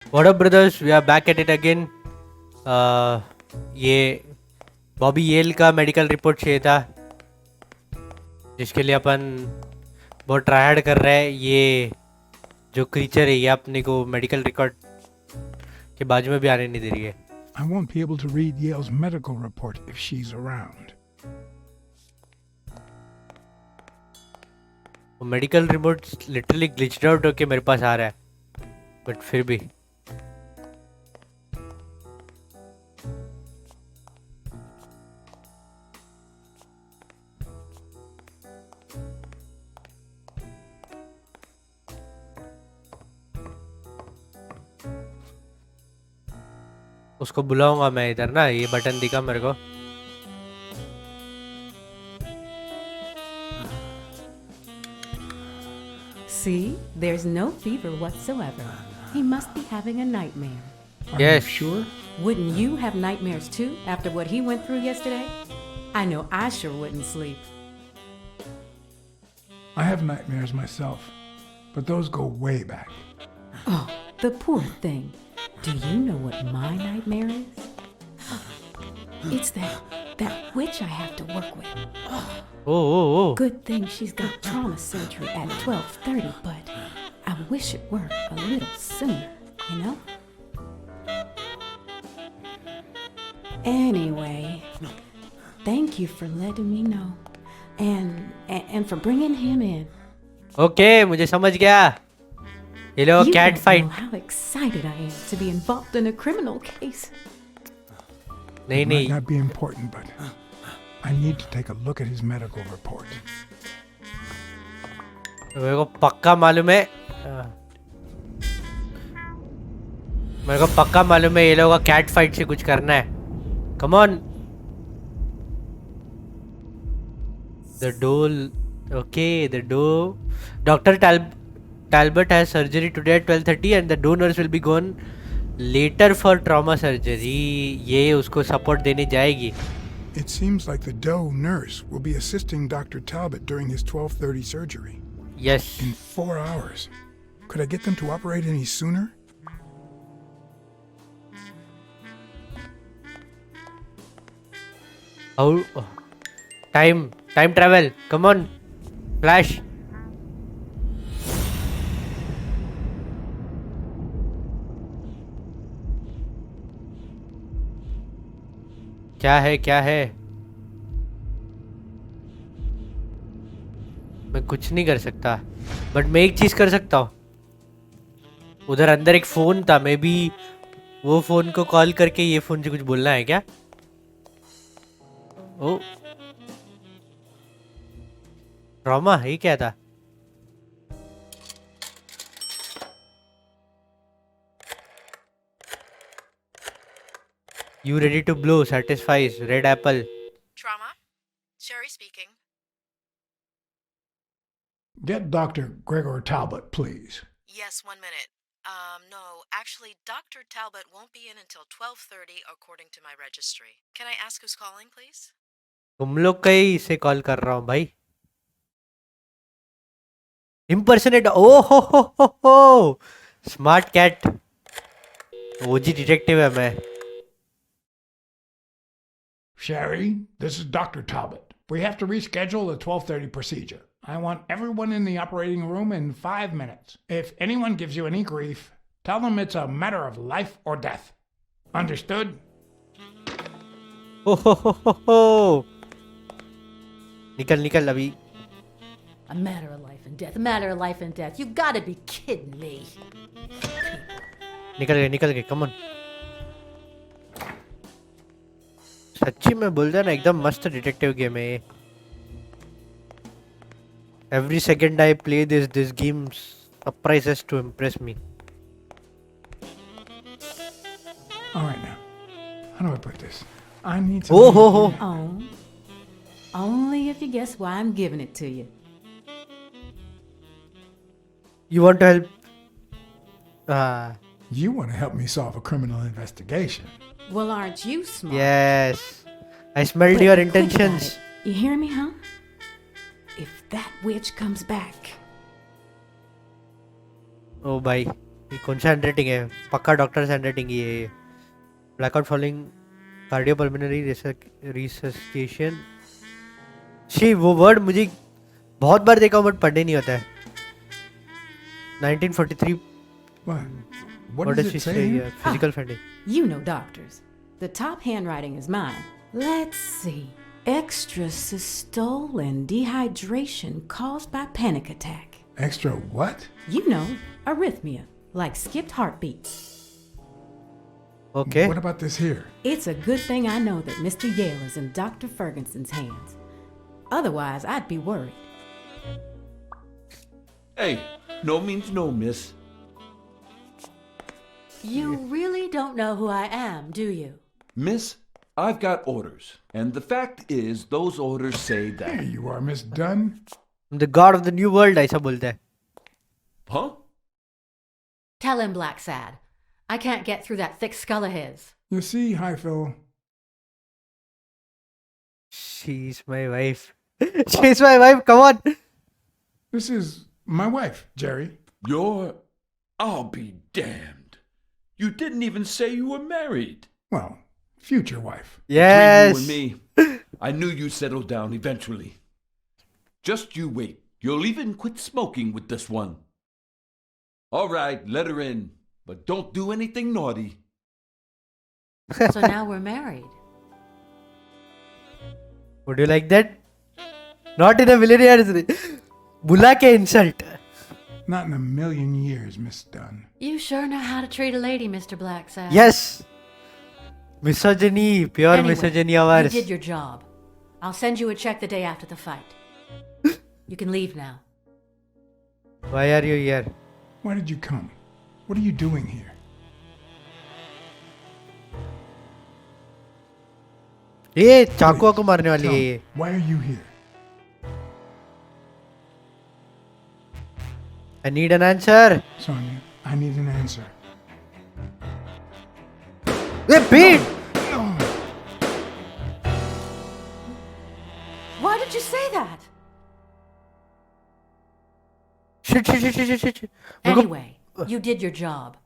What up, brothers? We are back at it again. ये Bobby L का medical report चाहिए था जिसके लिए अपन बहुत ट्राई हार्ड कर रहे हैं. ये जो क्रीचर है ये अपने को मेडिकल रिकॉर्ड के बाजू में भी आने नहीं दे रही है. I won't be able to read Yale's medical report if she's around. वो medical report literally glitched out होके मेरे पास आ रहा है, बट फिर भी उसको बुलाऊंगा मैं इधर ना. ये बटन दिखा मेरे को. See, there's no fever whatsoever. He must be having a nightmare. Are Yes. you sure? Wouldn't you have nightmares too after what he went through yesterday? I know I sure wouldn't sleep. I have nightmares myself, but those go way back. Oh, the poor thing. Do you know what my nightmare is? It's that witch I have to work with. Oh. Good thing she's got trauma surgery at 12:30, but I wish it were a little sooner, you know? Anyway, thank you for letting me know. And for bringing him in. Okay, मुझे समझ गया. ये लो You cat don't fight. know how excited I am to be involved in a criminal case. नहीं It might नहीं not be important, but I need to take a look at his medical report. मेरे को पक्का मालूम है. मेरे को पक्का मालूम है ये लोगों का कैट फाइट से कुछ करना है. Come on. The door. Okay the door. Doctor Talbot has surgery today at 12:30 and the donors will be gone later for trauma surgery. ये उसको support देने जाएगी. It seems like the Doe nurse will be assisting Dr. Talbot during his 12:30 surgery. Yes. In 4 hours. Could I get them to operate any sooner? How? Time travel. Come on. Flash. क्या है. मैं कुछ नहीं कर सकता, but मैं एक चीज कर सकता हूँ. उधर अंदर एक फोन था, मे बी वो फोन को कॉल करके ये फोन से कुछ बोलना है क्या. ओ ट्रॉमा है क्या था. You ready to blow satisfies red apple. Trauma? Sherry speaking. Get Dr. Gregor Talbot, please. Yes, 1 minute. No, actually, Dr. Talbot won't be in until 12:30 according to my registry. Can I ask who's calling, please? तुम लोग का ही इसे call कर रहा हूँ भाई. Impersonate. ओ हो smart cat. ओजी detective है मैं. Sherry, this is Dr. Talbot. We have to reschedule the 12:30 procedure. I want everyone in the operating room in 5 minutes. If anyone gives you any grief, tell them it's a matter of life or death. Understood? हो. निकल अभी. A matter of life and death. A matter of life and death. You gotta be kidding me. निकल गए. Come on. सच्ची में बोल रहा ना, एकदम मस्त डिटेक्टिव गेम है ये. Every second I play this game surprises to impress me. All right now. How do I put this? I need some. Oh ho. Oh, only if you guess why I'm giving it to you. You want to help? You want to help me solve a criminal investigation. Well, aren't you smart? Yes. I smelled But your think about intentions. it. You hear me, huh? If that witch comes back. Oh bhai. ये कौन सा handwriting है? पक्का doctor handwriting ही है ये। Blackout following cardiopulmonary resuscitation. She वो word मुझे बहुत बार देखा हूं बट पढ़ने नहीं होता है। 1943 What? What what does does she it say say here? here? Physical finding. You know doctors. The top handwriting is mine. Let's see. Extrasystole and dehydration caused by panic attack. Extra what? You know, arrhythmia, like skipped heartbeats. Okay. What about this here? It's a good thing I know that Mr. Yale is in Dr. Ferguson's hands. Otherwise, I'd be worried. Hey, no means no, miss. You really don't know who I am, do you? Miss, I've got orders. And the fact is, those orders say There that... you are, Miss Dunn. The god of the new world ऐसा बोलता है. Huh? Tell him, Blacksad. I can't get through that thick skull of his. You see, Highfill, She's my wife. She's my wife. Come on. this is my wife, Jerry. You're... I'll be damned. You didn't even say you were married. Well, future wife. Yes. Between you and me, I knew you'd settle down eventually. Just you wait. You'll even quit smoking with this one. All right, let her in. But don't do anything naughty. So now we're married. Would you like that? Not in a millionaire. बुला के insult. Not in a million years, Miss Dunn. You sure know how to treat a lady, Mr. Blacksad. Yes. Misogyny, pure Anyway, misogyny you ours. did your job. I'll send you a check the day after the fight. You can leave now. Why are you here? Why did you come? What are you doing here? ये चाकुआ को मारने वाली Tell है me, ये. why are you here? I need an answer. Sonia, I need an answer. Hey, Pete! Why did you say that? Shit. मेरे को Anyway, you did your job.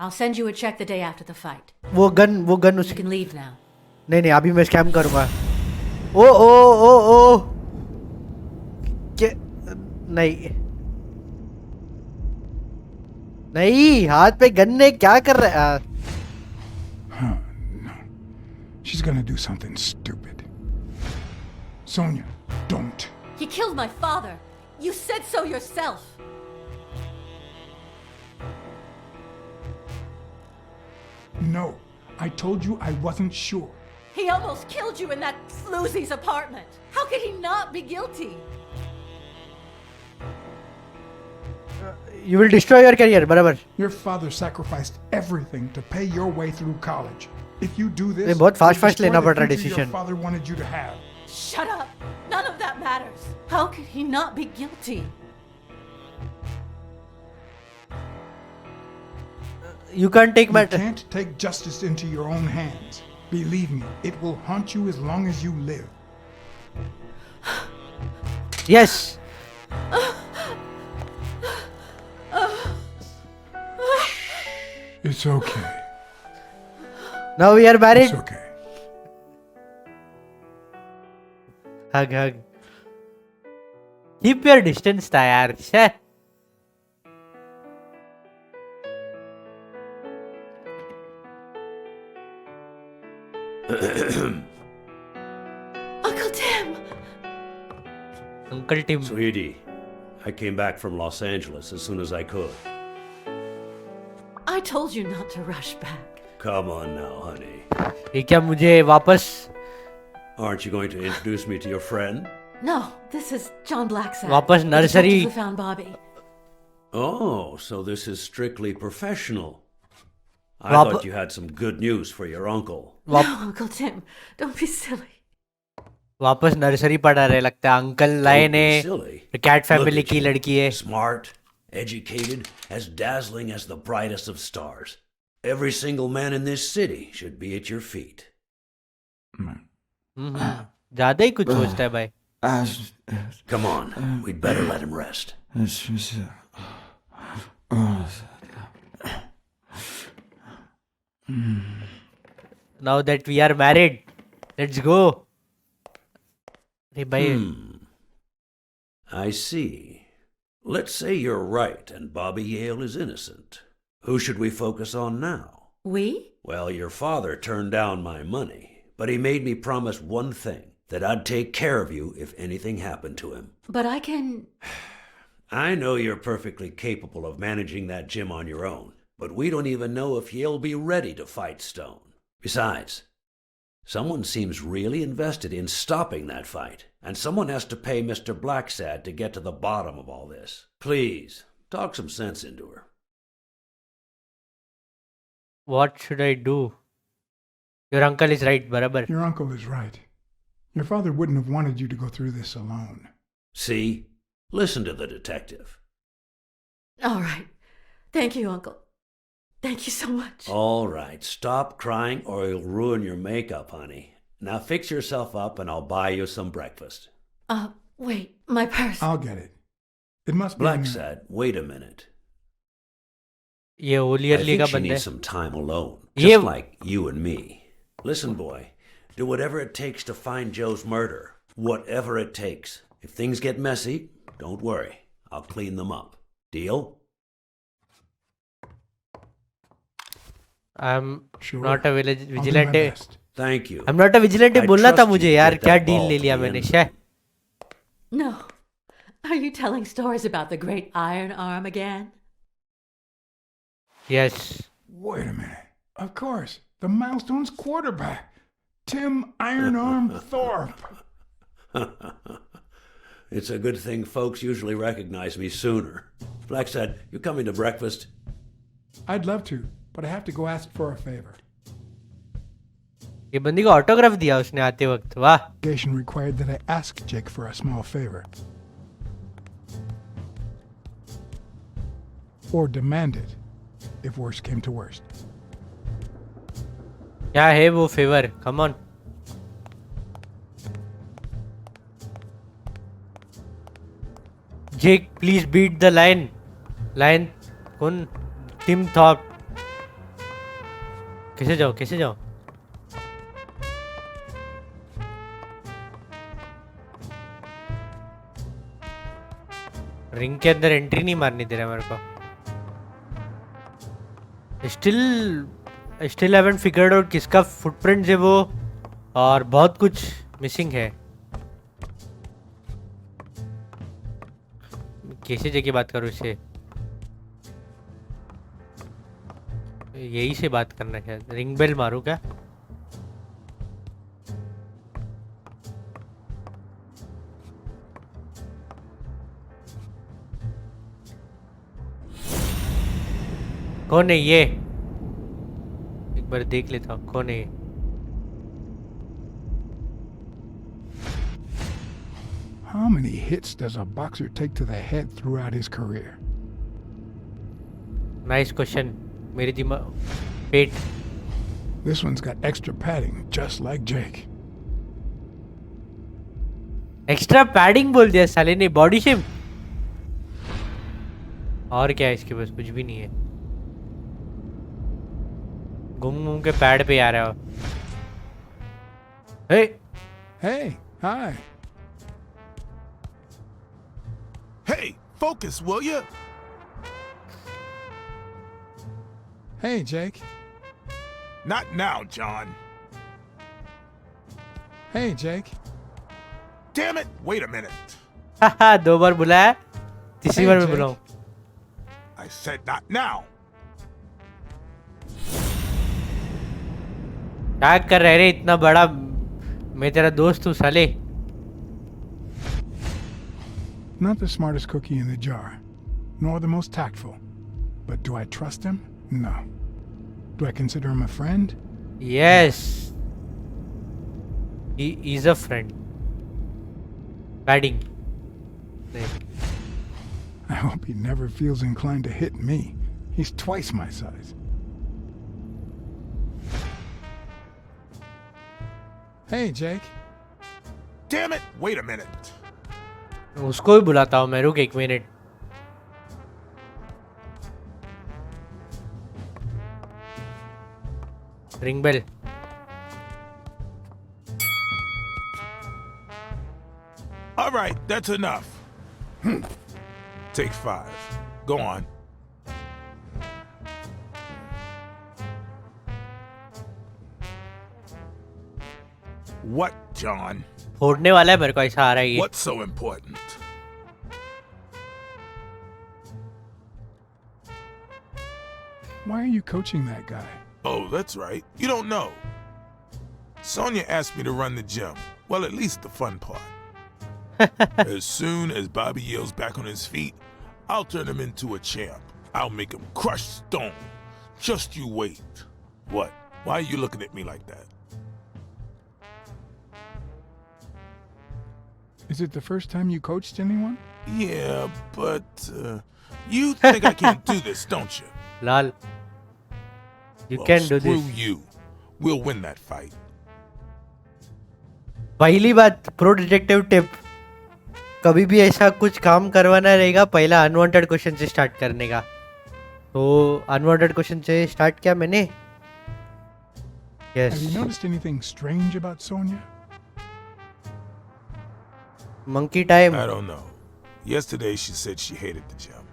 I'll send you a check the day after the fight. वो gun You उसकी. can leave now. नहीं अभी मैं scam करूंगा. ओ क्या नहीं हाथ पे गन ने क्या कर रहा है? No. She's gonna do something stupid. Sonia, don't. He killed my father. You said so yourself. No. I told you I wasn't sure. He almost killed you in that floozy's apartment. How could he not be guilty? You will destroy your career, बराबर. Your father sacrificed everything to pay your way through college. If you do this, ये बहुत fast you'll destroy लेना the पड़ रहा है future your decision. father wanted you to have. Shut up. None of that matters. How could he not be guilty? You can't take You my. can't take justice into your own hands. Believe me, it will haunt you as long as you live. Yes. It's okay. Now we are married. It's okay. Hug. Keep your distance, था यार. छे. Uncle Tim! Uncle Tim. Sweetie, I came back from Los Angeles as soon as I could. I told you not to rush back. Come on now, honey. ये क्या मुझे वापस? Aren't you going to introduce me to your friend? No, this is John Blacksad. वापस the nursery. detective who found Bobby. Oh, so this is strictly professional. I Wap- thought you had some good news for your uncle. No, Uncle Tim, don't be silly. वापस nursery पढ़ा रहे लगता है. Uncle लाए Don't be ने silly. Cat Look family at की you. लड़की है. Smart, educated, as dazzling as the brightest of stars. Every single man in this city should be at your feet. ज़्यादा ही कुछ सोचता है भाई. Come on, we'd better let him rest. Now that we are married, let's go. Hey, bhai. I see. Let's say you're right and Bobby Yale is innocent. Who should we focus on now? We? Well, your father turned down my money, but he made me promise one thing, that I'd take care of you if anything happened to him. But I can... I know you're perfectly capable of managing that gym on your own, but we don't even know if Yale'll be ready to fight Stone. Besides, someone seems really invested in stopping that fight, and someone has to pay Mr. Blacksad to get to the bottom of all this. Please, talk some sense into her. What should I do? Your uncle is right, barabar. Your uncle is right. Your father wouldn't have wanted you to go through this alone. See? Listen to the detective. All right. Thank you, Uncle. Thank you so much. All right, stop crying or you'll ruin your makeup, honey. Now fix yourself up and I'll buy you some breakfast. Wait, my purse. I'll get it. It must be in there. Blacksad, wait a minute. ये Holi I early think का she बंदा needs है. some time alone, Yeah. just like you and me. Listen, boy, do whatever it takes to find Joe's murder. Whatever it takes. If things get messy, don't worry. I'll clean them up. Deal? I'm Sure. not a I'll do my vigilante. best. Thank you. I'm not a vigilante. I बोलना था trust you मुझे to यार get क्या that deal ball ले to लिया the मैंने end. शे. No. Are you telling stories about the great Iron Arm again? Yes. Wait a minute. Of course. The Milestones quarterback. Tim Iron Arm Thorpe. It's a good thing folks usually recognize me sooner. Blacksad, you coming to breakfast? I'd love to, but I have to go ask for a favor. ये बंदी को autograph दिया उसने आते वक्त. वाह. Obligation required that I ask Jake for a small favor. Or demand it, if worst came to worst. क्या है वो favour? Come on. Jake, please beat the lion. Lion कौन? Tim Thorpe. कैसे जाओ? कैसे जाओ? रिंग के अंदर एंट्री नहीं मारनी दे रहा मेरे को. स्टिल हैवंट फिगर्ड आउट किसका फुटप्रिंट है वो, और बहुत कुछ मिसिंग है. कैसे जगह बात करूँ इससे? यही से बात करना है. रिंग बेल मारूं क्या? कौन है ये? एक बार देख लेता हूँ कौन है ये. How many hits does a boxer take to the head throughout his career? Nice question. मेरे दिमाग पेट. This one's got extra padding, just like Jake. Extra padding बोल दिया साले ने. Body shape. और क्या है इसके पास? कुछ भी नहीं है. घूम घूम के पैड पे आ रहा हो. हे Hey, hi. Hey, focus, will ya? Hey, Jake. Not now, John. Hey, Jake. Damn it! Wait a minute. हाहा 2 बार बुलाया. तीसरी Hey, बार मैं Jake. बुलाऊं. I said not now. क्या कर रहे रे इतना बड़ा? मैं तेरा दोस्त हूँ साले. Not the smartest cookie in the jar, nor the most tactful. But do I trust him? No. Do I consider him a friend? Yes. He is a friend. Padding. I hope he never feels inclined to hit me. He's twice my size. Hey, Jake. Damn it! Wait a minute. उसको भी बुलाता हूँ मैं. रुक 1 minute. Ring bell. All right, that's enough. Take 5. Go on. What, John? फोड़ने वाला है मेरे को ऐसा आ रहा है ये. What's so important? Why are you coaching that guy? Oh, that's right. You don't know. Sonia asked me to run the gym. Well, at least the fun part. As soon as Bobby yells back on his feet, I'll turn him into a champ. I'll make him crush stone. Just you wait. What? Why are you looking at me like that? Is it the first time you coached anyone? Yeah, but you think I can't do this, don't you? Lal. You Well, can do screw this. you. We'll win that fight. पहली बात pro detective tip, कभी भी ऐसा कुछ काम करवाना रहेगा पहला अनवांटेड क्वेश्चन से स्टार्ट करने का. तो अनवांटेड क्वेश्चन से स्टार्ट किया मैंने. Have yes. you noticed anything strange about Sonia? Monkey time. I don't know. Yesterday she said she hated the gym.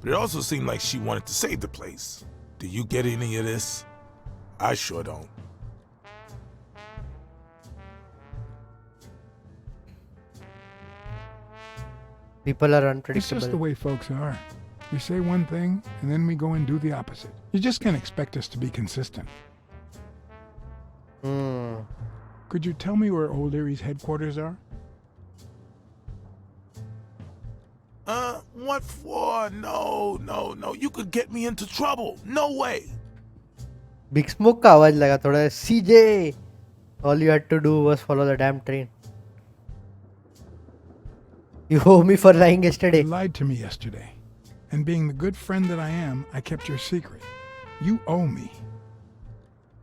But it also seemed like she wanted to save the place. Do you get any of this? I sure don't. People are It's just the unpredictable. way folks are. We say one thing, and then we go and do the opposite. You just can't expect us to be consistent. Could you tell me where Old Erie's headquarters are? What for? No. You could get me into trouble. No way. Big smoke का आवाज लगा थोड़ा. सीजे. All you had to do was follow the damn train. You owe me for lying yesterday. You lied to me yesterday. And being the good friend that I am, I kept your secret. You owe me.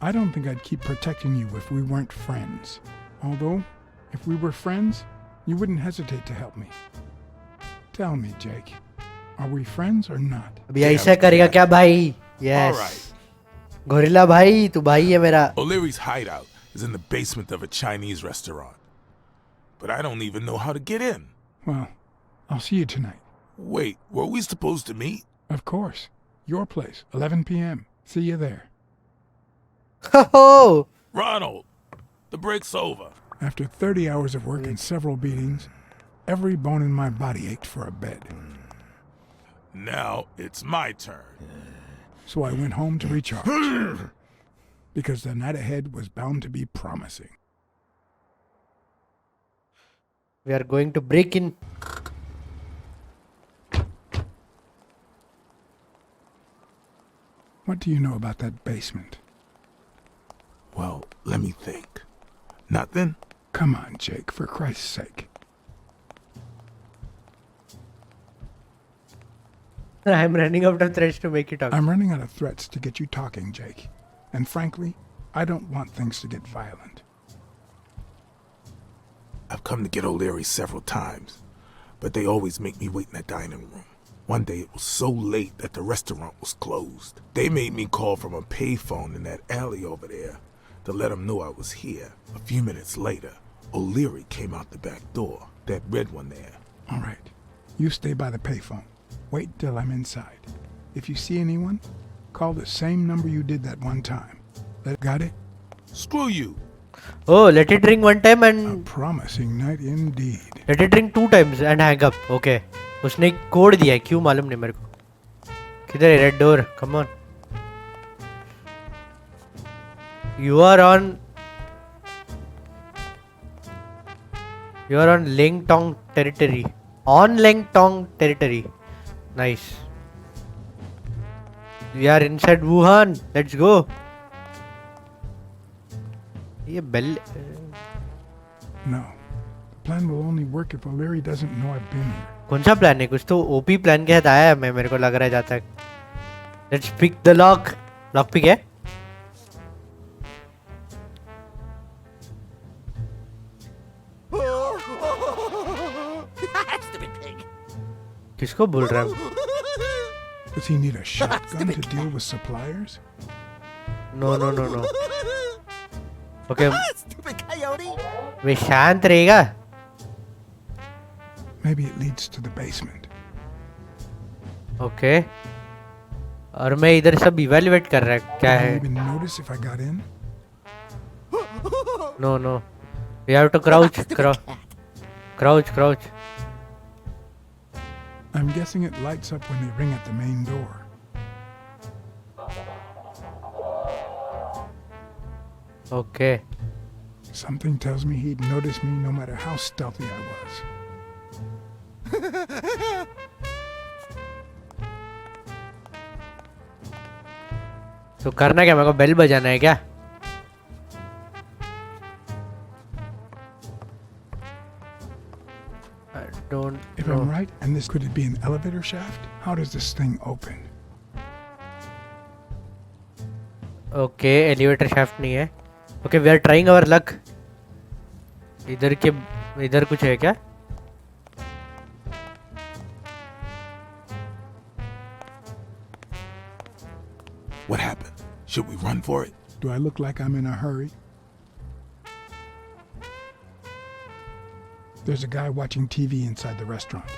I don't think I'd keep protecting you if we weren't friends. Although, if we were friends, you wouldn't hesitate to help me. Tell me, Jake, are we friends or not? अभी ऐसा करेगा क्या भाई? Yes. All right. Gorilla भाई, तू भाई है मेरा. O'Leary's hideout is in the basement of a Chinese restaurant. But I don't even know how to get in. Well, I'll see you tonight. Wait, were we supposed to meet? Of course. Your place, 11 p.m. See you there. Oh, Ronald, the break's over. After 30 hours of work and several beatings, every bone in my body ached for a bed. Now it's my turn. So I went home to recharge. Because the night ahead was bound to be promising. we are going to break in. What do you know about that basement? Well, let me think. Nothing? Come on, Jake, for Christ's sake. I'm running out of threads to make it up. I'm running out of threats to get you talking, Jake. And frankly, I don't want things to get violent. I've come to get O'Leary several times, but they always make me wait in the dining room. One day it was so late that the restaurant was closed. They made me call from a payphone in that alley over there to let them know I was here. A few minutes later, O'Leary came out the back door, that red one there. All right. You stay by the payphone. Wait till I'm inside. If you see anyone, call the same number you did that one time. Got it? Screw you. Oh, let it ring one time A and promising night indeed. let it ring 2 times and hang up. Okay. उसने एक code दिया है, क्यों मालूम नहीं मेरे को. किधर है red door? Come on. You are on Ling Tong territory. On Ling Tong territory. Nice. We are inside Wuhan. Let's go. ये bell No. The plan will only work if O'Leary doesn't know I've been here. कौन सा plan है? कुछ तो OP plan के साथ आया है. मैं मेरे को लग रहा है जाता है. Let's pick the lock. Lock pick है. किसको बोल रहा है? Does he need a shotgun to deal with suppliers? No no no no okay वे शांत रहेगा. Maybe it leads to the basement. Okay और मैं इधर सब इवेल्युएट कर रहा है क्या Did you है. even notice if I got in? No no we have to crouch crouch. I'm guessing it lights up when they ring at the main door. Okay Something tells me he'd notice me no matter how stealthy I was. तो करना क्या, मेरे को bell बजाना है क्या. I don't If know. I'm right, and this could it be an elevator shaft? How does this thing open? Okay elevator shaft नहीं है. Okay we are trying our luck. इधर कुछ है क्या. What happened? Should we run for it? Do I look like I'm in a hurry? There's a guy watching TV inside the restaurant.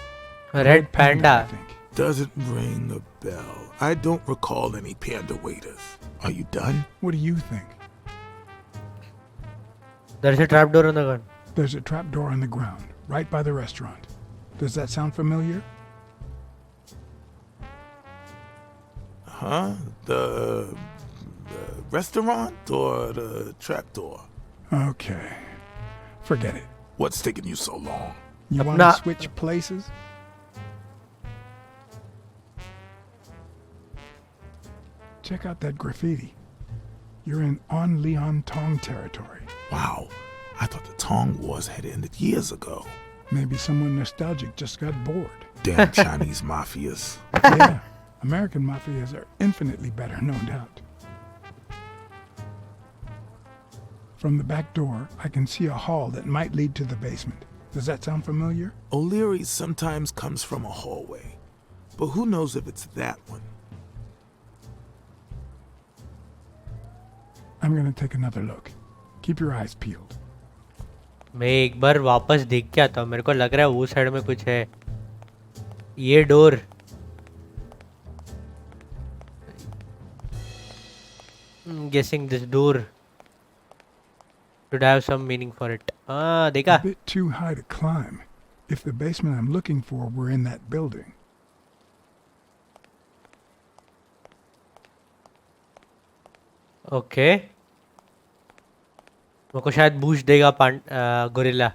Red I panda. think. Doesn't ring a bell. I don't recall any panda waiters. Are you done? What do you think? There's a trap door on the gun. There's a trap door on the ground, right by the restaurant. Does that sound familiar? Huh? The restaurant or the trap door? Okay. Forget it. What's taking you so long? You want Nah. to switch places? Check out that graffiti. You're in On Leon Tong territory. Wow. I thought the Tong Wars had ended years ago. Maybe someone nostalgic just got bored. Damn Chinese mafias. Yeah, American mafias are infinitely better, no doubt. From the back door, I can see a hall that might lead to the basement. Does that sound familiar? O'Leary sometimes comes from a hallway, but who knows if it's that one? I'm gonna take another look. Keep your eyes peeled. मैं एक बार वापस देख के आता हूँ. मेरे को लग रहा है वो साइड में कुछ है. ये door. Guessing this door should have some meaning for it. हाँ देखा. A bit too high to climb. If the basement I'm looking for were in that building. Okay मेरे को शायद बूस्ट देगा gorilla.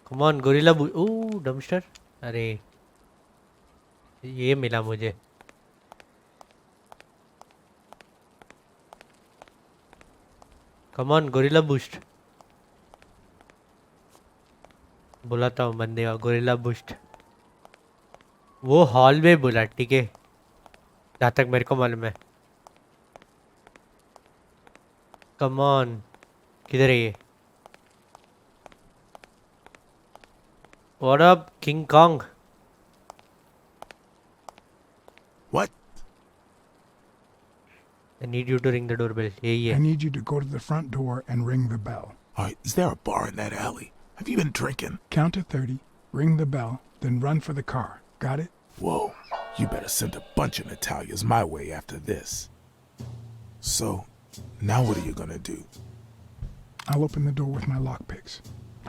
Come on gorilla. Oh dumpster. अरे ये मिला मुझे. Come on gorilla boost. बुलाता हूँ बंदे का गोरिल्ला बूस्ट. वो हॉल में बोला ठीक है जहाँ तक मेरे को मालूम है. कम ऑन किधर है ये. What up king Kong. What? I need you to ring the doorbell. यही I है. need you to go to the front door and ring the bell. Alright, is there a bar in that alley? Have you been drinking? Count to 30, ring the bell, then run for the car. Got it? Whoa, you better send a bunch of Natalias my way after this. So, now what are you gonna do? I'll open the door with my lockpicks.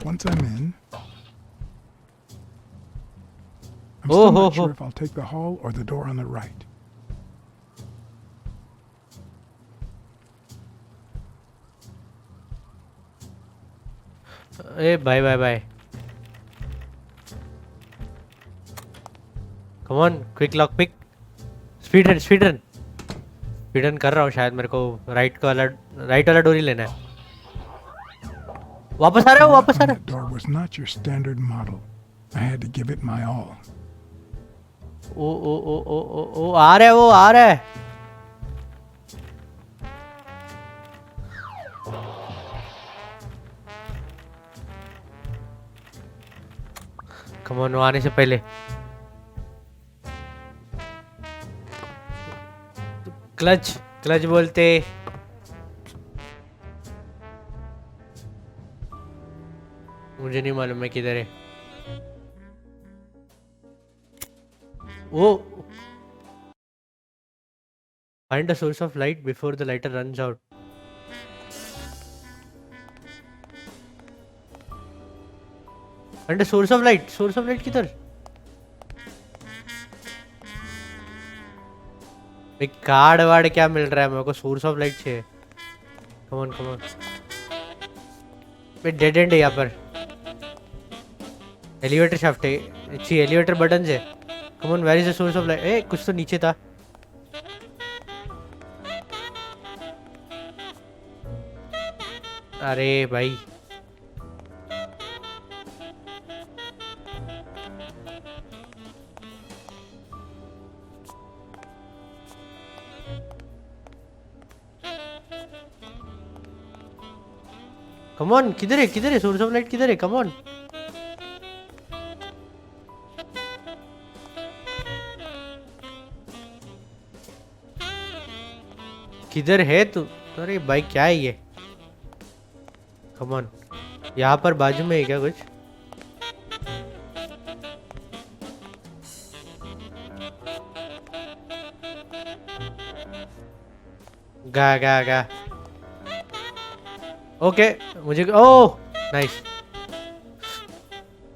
Once I'm in, I'm still not sure if I'll take the hall or the door on the right. ए bye bye bye. Come on quick lock pick. Speed run कर रहा हूँ. शायद मेरे को right वाला door ही लेना है. वापस आ रहा है. That door was not your standard model. I had to give it my all. ओ आ रहा है. वो आ रहा है. कम ऑन आने से पहले. क्लच बोलते. मुझे नहीं मालूम मैं किधर है। ओ, find a source of light before the lighter runs out. Find a source of light. Source of light किधर? एक कार्ड वार्ड क्या मिल रहा है मेरे को? सोर्स ऑफ लाइट चाहिए। Come on come on. Dead and है यहाँ पर। एलिवेटर शाफ्ट है। अच्छी एलिवेटर बटन है। Come on, where is the source of light? ए कुछ तो नीचे था। अरे भाई कम ऑन, किधर है सोर्स ऑफ लाइट? किधर है? Come on. किधर है तू? अरे भाई क्या है ये? कम ऑन, यहाँ पर बाजू में है क्या कुछ? गा गा गा। ओके मुझे oh nice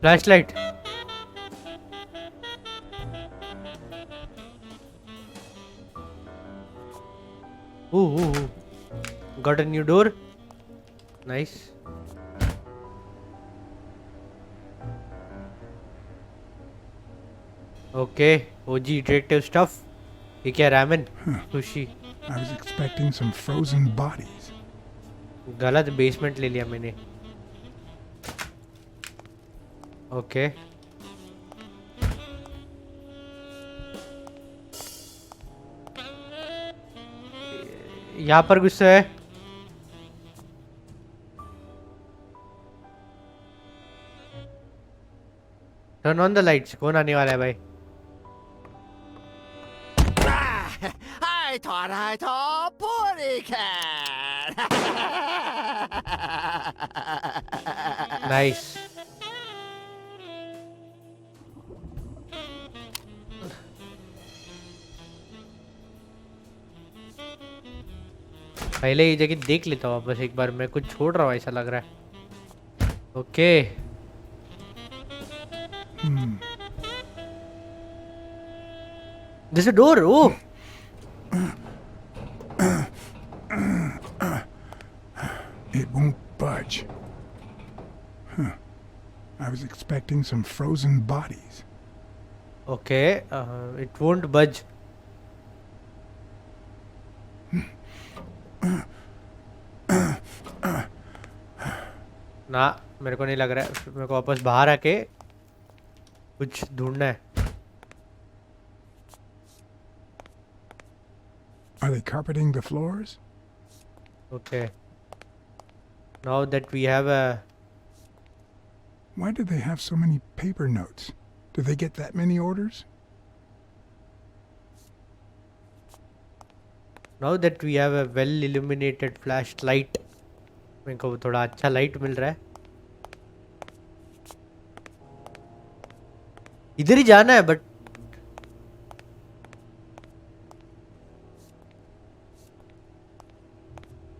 flash light. Got a new door, nice. Okay OG detective stuff. ये क्या? Ramen sushi. I was expecting some frozen bodies. गलत बेसमेंट ले लिया मैंने। ओके यहाँ पर कुछ तो है। Turn on the lights. कौन आने वाला है भाई? I thought I saw a booty cat. Nice. पहले ये जगह देख लेता हूँ वापस एक बार। मैं कुछ छोड़ रहा हूँ ऐसा लग रहा है। Okay this door. Oh It won't budge. Huh. I was expecting some frozen bodies. Okay it won't बज। ना मेरे को नहीं लग रहा है। मेरे को वापस बाहर आके कुछ ढूंढना है। Are they carpeting the floors? Okay. Now that we have a... Why do they have so many paper notes? Do they get that many orders? Now that we have a well illuminated flashlight, मेरे को थोड़ा अच्छा light मिल रहा है। इधर ही जाना है but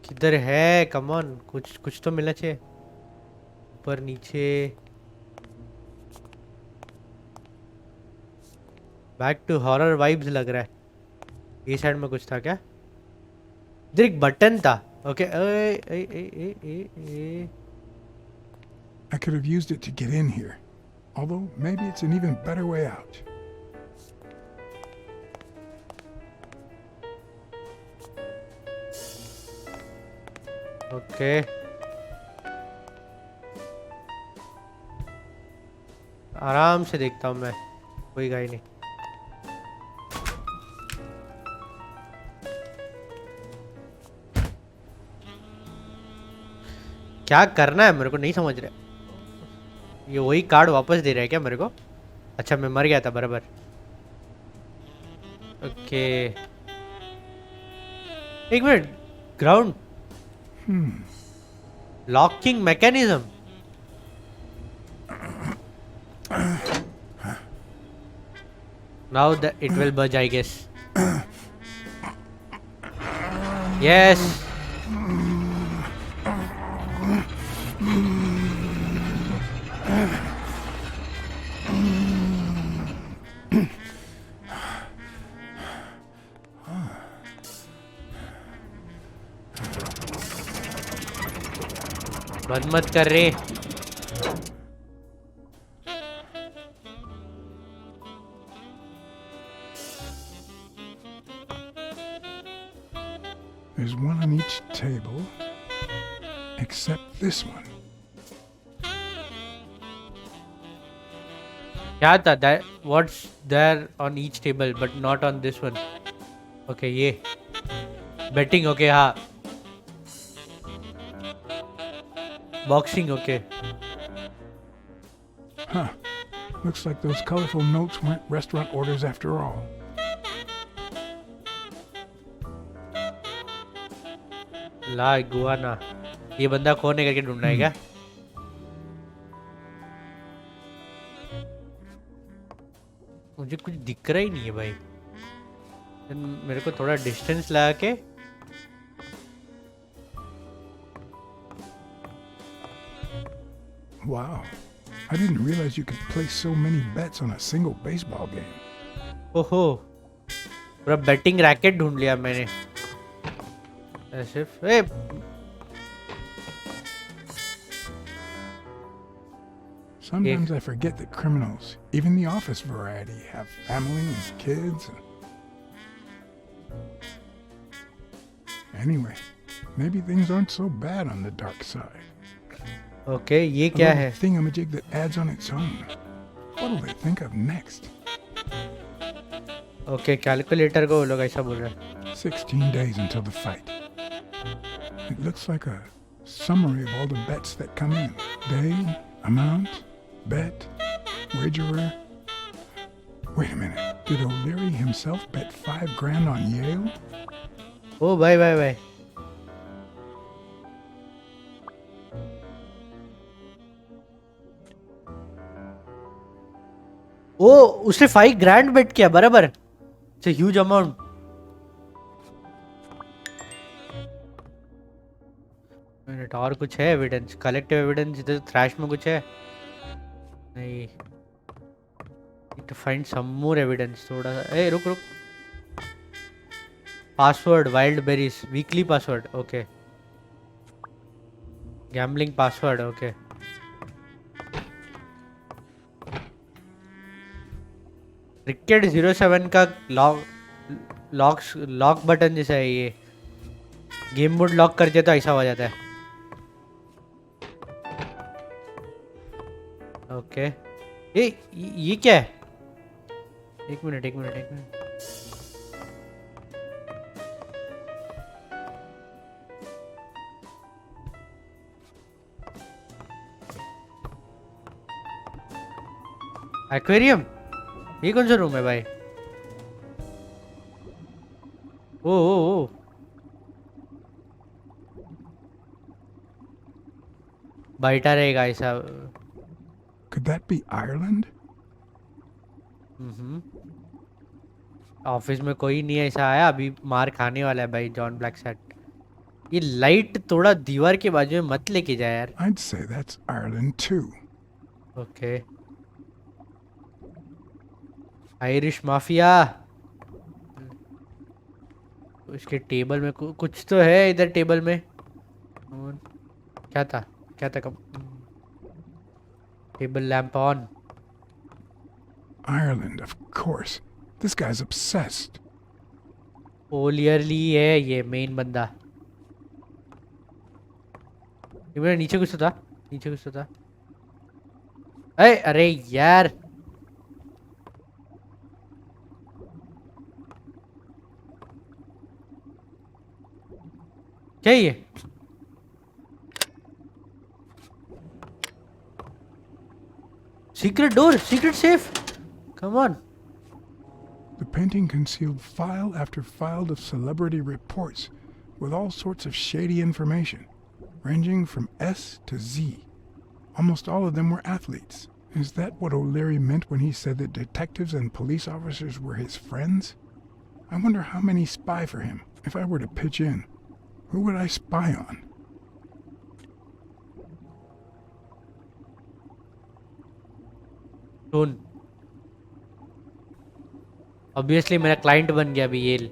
किधर है? कम ऑन, कुछ तो मिलना चाहिए। ऊपर नीचे। बैक टू हॉरर वाइब्स लग रहा है। ये साइड में कुछ था क्या? इधर एक बटन था। Okay I could have used it to get in here. Although, maybe it's an even better way out. Okay आराम से देखता हूँ मैं, कोई गाय नहीं। क्या करना है मेरे को नहीं समझ रहा। ये वही कार्ड वापस दे रहा है क्या मेरे को? अच्छा मैं मर गया था बराबर। ओके एक minute. Ground locking mechanism. Now that it will budge, I guess. Yes. बंद मत कर रे. There's one on each table, except this one. क्या था? That what's there on each table but not on this one? Okay, ये betting. Okay, हाँ. Boxing. Okay. Huh. Looks like those colorful notes weren't restaurant orders after all. La iguana. ये बंदा कौन है करके ढूंढना है क्या? मुझे कुछ दिख रहा ही नहीं है भाई. मेरे को थोड़ा डिस्टेंस लगा के. Wow. I didn't realize you could place so many bets on a single baseball game. ओहो, पूरा बैटिंग रैकेट ढूंढ लिया मैंने. ऐसे Sometimes I forget that criminals, even the office variety, have family and kids. Anyway, maybe things aren't so bad on the dark side. Okay, ये A क्या little है? thingamajig that adds on its own. What'll they think of next? Okay, calculator को वो लोग ऐसा बोल रहे हैं. 16 days until the fight. It looks like a summary of all the bets that come in. Day, amount, bet, wagerer. Wait a minute. Did O'Leary himself bet $5,000 on Yale? Oh, bye. ओ उसने 5 grand bet किया बराबर. It's a huge amount. Minute और कुछ है evidence? Collective evidence इधर trash में कुछ है नहीं. Need to find some more evidence. थोड़ा सा. ए रुक. Password wild berries. Weekly password. Okay. Gambling password. Okay. Cricket 07 का लॉक बटन जैसा है ये. गेम मोड लॉक करते तो ऐसा हो जाता है. ओके. ये क्या है? एक मिनट. एक्वेरियम. ये कौन सा रूम है भाई? ओ बैठा रहेगा ऐसा. Could that be Ireland? Office में कोई नहीं ऐसा आया. अभी मार खाने वाला है भाई जॉन ब्लैकसैड. ये लाइट थोड़ा दीवार के बाजू में मत लेके जाए यार. I'd say that's Ireland too. Okay. Irish mafia. उसके टेबल में कुछ तो है इधर टेबल में. क्या था कब? Table lamp on. Ireland, of course. This guy's obsessed. ओलियरली है ये मेन बंदा. ये मेरा नीचे कुछ तो था. अरे यार. क्या ये? Secret door, secret safe. Come on. The painting concealed file after file of celebrity reports with all sorts of shady information, ranging from S to Z. Almost all of them were athletes, Is that what O'Leary meant when he said that detectives and police officers were his friends? I wonder how many spy for him. If I were to pitch in, who would I spy on? Soon. Obviously मेरा client बन गया अभी L.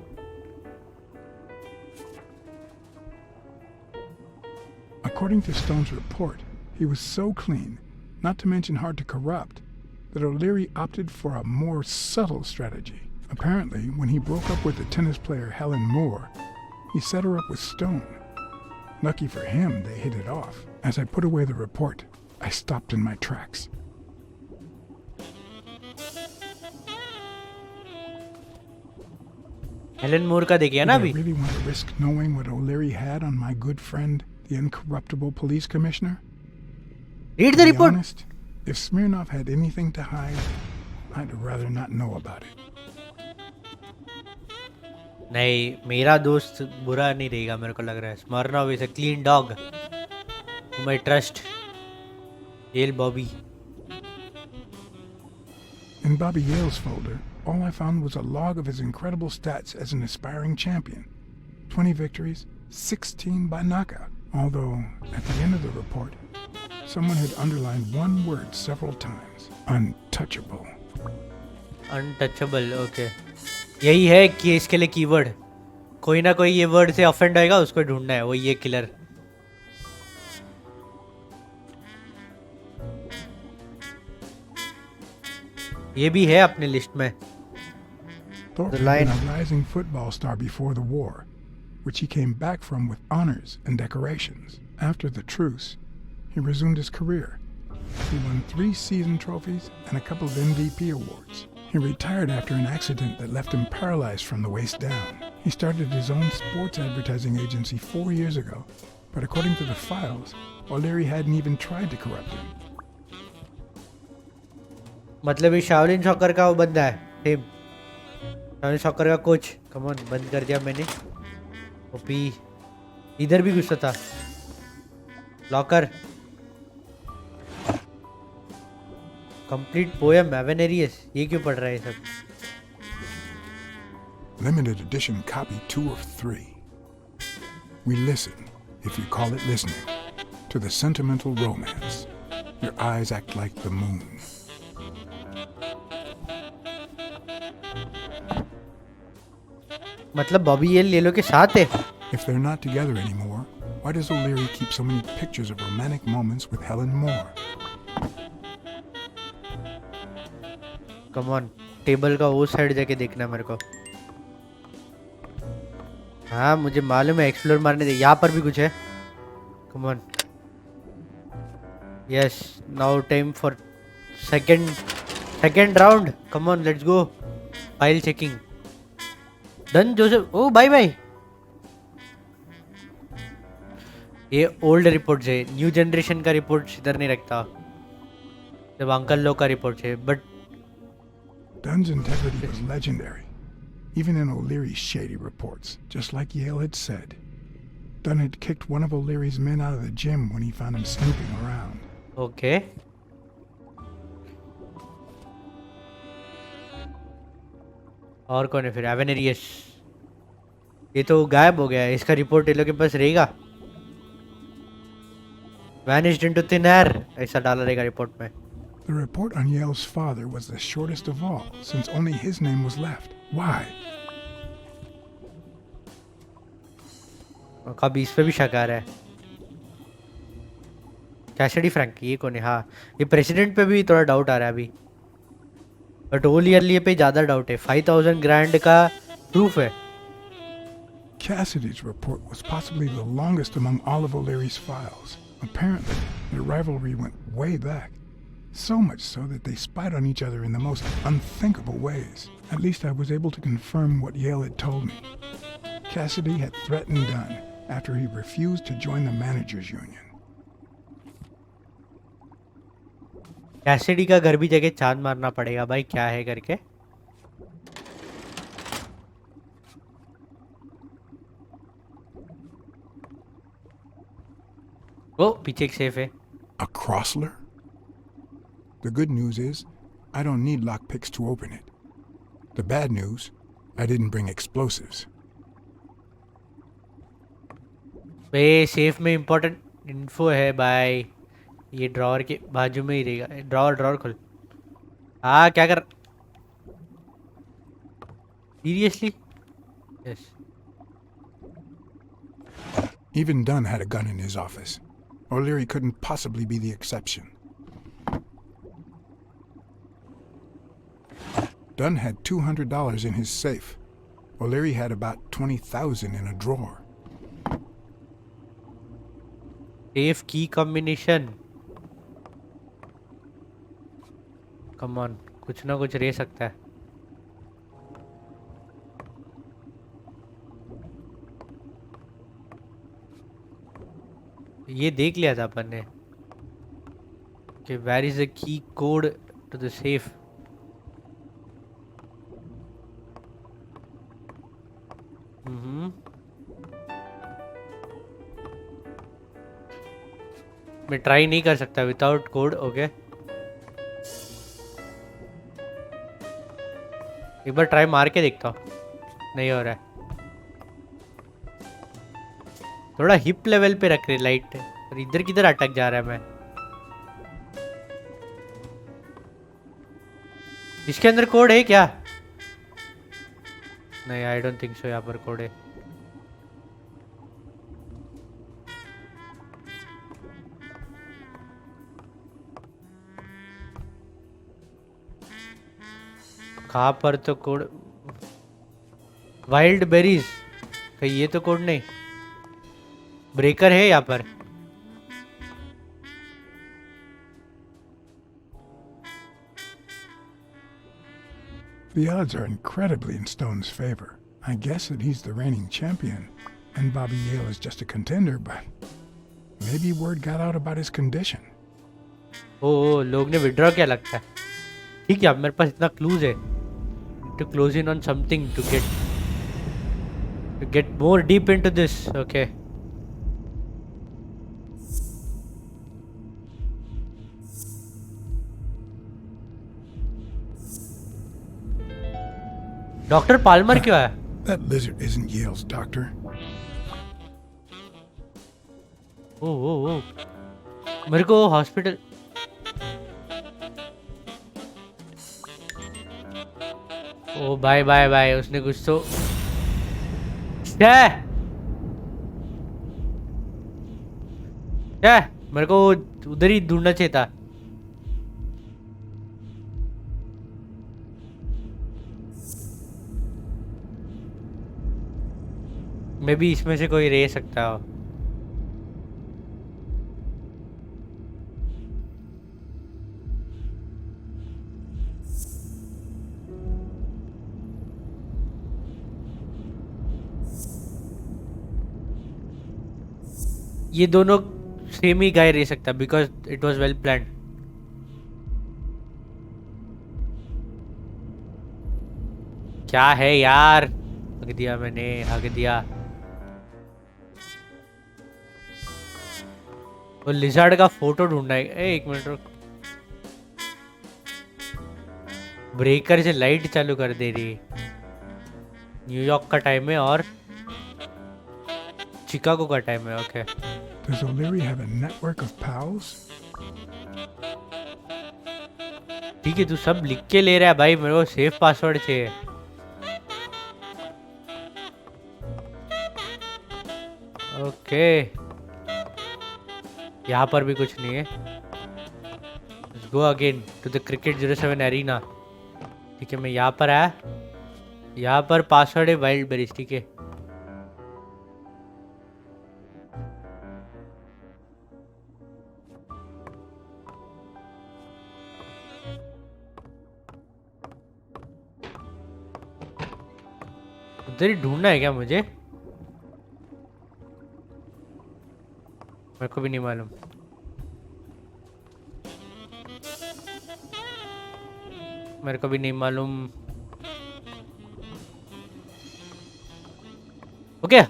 According to Stone's report, he was so clean, not to mention hard to corrupt, that O'Leary opted for a more subtle strategy. Apparently, when he broke up with the tennis player Helen Moore, he set her up with Stone. Lucky for him, they hit it off. As I put away the report, I stopped in my tracks. Helen Moore का देखिए ना Did I अभी. really want to risk knowing what O'Leary had on my good friend, the incorruptible police commissioner? Read To the be report. honest, if Smirnov had anything to hide, I'd rather not know about it. नहीं, मेरा दोस्त बुरा नहीं रहेगा मेरे को लग रहा है. Smirnov is a clean dog. Whom I trust. Yale Bobby. In Bobby Yale's folder, all I found was a log of his incredible stats as an aspiring champion. 20 victories, 16 by knockout. Although, at the end of the report, someone had underlined one word several times. Untouchable. Untouchable. Okay, यही है कि इसके लिए keyword. कोई ना कोई ये word से ऑफेंड होएगा, उसको ढूंढना है. वो ये किलर. ये भी है अपने लिस्ट में. Thorpe The had line. been a rising football star before the war, which he came back from with honors and decorations. After the truce, he resumed his career. He won 3 season trophies and a couple of MVP awards. He retired after an accident that left him paralyzed from the waist down. He started his own sports advertising agency 4 years ago, but according to the files, O'Leary hadn't even tried to corrupt him. मतलब ये Shaolin soccer का वो बंदा है. Team Shaolin soccer का कोच. Come on, बंद कर दिया मैंने. ओपी इधर भी गुस्सा था. लॉकर. Complete poem Avenarius. ये क्यों पढ़ रहा है सब? Limited edition copy 2 of 3. We listen, if you call it listening, to the sentimental romance. Your eyes act like the moon. मतलब बॉबी येल लेलो के साथ है. If they're not together anymore, why does O'Leary keep so many pictures of romantic moments with Helen Moore? Come on, table का वो side जाके देखना मेरे को. हाँ मुझे मालूम है, एक्सप्लोर मारने दे. यहाँ पर भी कुछ है. Come on. Yes, now time for second round. Come on, let's go. File checking done. Joseph. Oh bye bye. ये ओल्ड रिपोर्ट है. न्यू जनरेशन का रिपोर्ट इधर नहीं रखता. जब अंकल लोग का रिपोर्ट है. But Dunn's integrity was legendary, even in O'Leary's shady reports, just like Yale had said. Dunn had kicked one of O'Leary's men out of the gym when he found him snooping around. Okay. और कौन है फिर? एवेनेरियस. ये तो गायब हो गया है. इसका रिपोर्ट ये लोग के पास रहेगा. वैनिश्ड इनटू थिन एयर ऐसा डाला रहेगा रिपोर्ट में. The report on Yale's father was the shortest of all, since only his name was left. Why? कभी इस पे भी शक आ रहा है. Cassidy Frank. ये कौन है? हाँ, ये प्रेसिडेंट पे भी थोड़ा डाउट आ रहा है अभी. बट ओल ईयरली पे ज़्यादा डाउट है. 5000 ग्रैंड का प्रूफ है. Cassidy's report was possibly the longest among all of O'Leary's files. Apparently, their rivalry went way back. So much so that they spied on each other in the most unthinkable ways. At least I was able to confirm what Yale had told me. Cassidy had threatened Dunn after he refused to join the managers' union. Cassidy का घर भी जगह चांद मारना पड़ेगा भाई, क्या है करके. ओ पीछे एक सेफ है. A Crossler? The good news is, I don't need lockpicks to open it. The bad news, I didn't bring explosives. भाई सेफ में इम्पोर्टेंट इन्फो है भाई, ये ड्रॉअर के बाजू में ही रहेगा। ड्रॉअर खोल। हाँ क्या कर, seriously? Yes. Even Dunn had a gun in his office. O'Leary couldn't possibly be the exception. Dunn had $200 in his safe. O'Leary had about $20,000 in a drawer. Safe की कॉम्बिनेशन, कम ऑन, कुछ ना कुछ रह सकता है। ये देख लिया था अपन ने कि where is the key code to the safe. मैं ट्राई नहीं कर सकता विदाउट कोड। ओके, एक बार ट्राई मार के देखता हूँ, नहीं हो रहा है। थोड़ा हिप लेवल पे रख रहे लाइट, और इधर किधर अटक जा रहा है मैं। इसके अंदर कोड है क्या? नहीं, आई डोंट थिंक सो यहाँ पर कोड है। कहाँ पर तो कोड, वाइल्ड बेरीज, कहीं ये तो कोड नहीं। ब्रेकर है यहाँ पर। The odds are incredibly in Stone's favor. I guess that he's the reigning champion, and Bobby Yale is just a contender, but maybe word got out about his condition. ओ लोग ने withdraw किया लगता है। ठीक है, अब मेरे पास इतना क्लूज है। To close in on something to get more deep into this. Okay. Doctor Palmer क्यों है? That lizard isn't Yale's doctor. ओ मेरे को हॉस्पिटल, ओ बाय बाय बाय, उसने कुछ तो मेरे को उधर ही ढूंढना चाहिए था। मे भी इसमें से कोई रह सकता हो। ये दोनों सेम ही गाय रह सकता because it was well planned. क्या है यार, हक दिया मैंने, हक दिया। वो लिजर्ड का फोटो ढूंढना है। एक मिनट रुक, ब्रेकर से लाइट चालू कर दे रही। न्यूयॉर्क का टाइम है और शिकागो का टाइम है। Okay, Does O'Leary have a network of pals? ठीक है, तू सब लिख के ले रहा है भाई, मेरे को सेफ पासवर्ड चाहिए। ओके, यहाँ पर भी कुछ नहीं है। Let's go again to the cricket 07 arena। ठीक है, मैं यहाँ पर आया, यहाँ पर पासवर्ड है वाइल्ड बेरीज। ठीक है, उधर ही ढूंढना है क्या मुझे? मेरे को भी नहीं मालूम। मेरे को भी नहीं मालूम। ओके,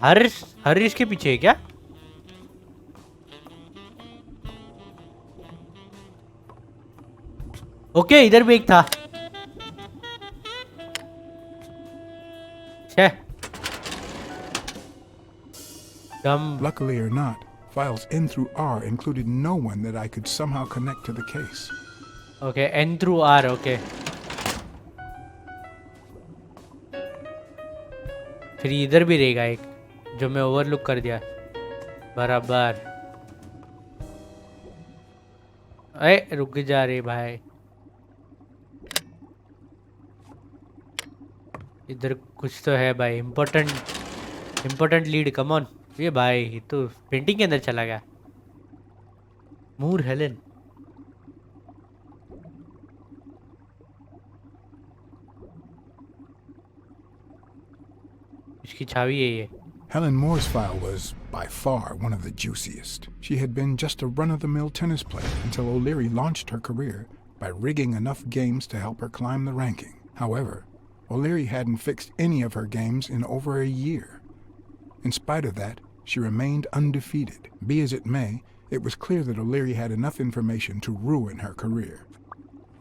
हर इसके पीछे है क्या? ओके इधर भी एक था. छे. Dumb. Luckily or not, files N through R included no one that I could somehow connect to the case. Okay, N through R. Okay. फिर इधर भी रहेगा एक जो मैं ओवरलुक कर दिया बराबर. अरे रुक जा रे भाई. इधर कुछ तो है भाई. Important lead. Come on. ये भाई ये तो पेंटिंग के अंदर चला गया. मूर हेलन. इसकी छावी है ये. Helen Moore's file was, by far, one of the juiciest. She had been just a run-of-the-mill tennis player until O'Leary launched her career by rigging enough games to help her climb the ranking. However, O'Leary hadn't fixed any of her games in over a year. In spite of that, she remained undefeated. Be as it may, it was clear that O'Leary had enough information to ruin her career.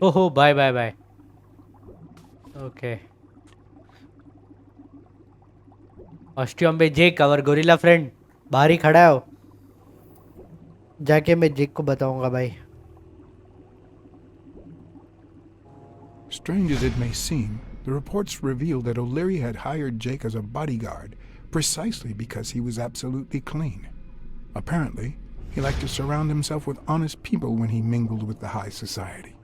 Oh, bye. Okay. ऑस्टियोम्बे जेक और gorilla friend बाहर ही खड़ा हो. जाके मैं जेक को बताऊंगा भाई. Strange as it may seem, the reports revealed that O'Leary had hired Jake as a bodyguard precisely because he was absolutely clean. Apparently, he liked to surround himself with honest people when he mingled with the high society.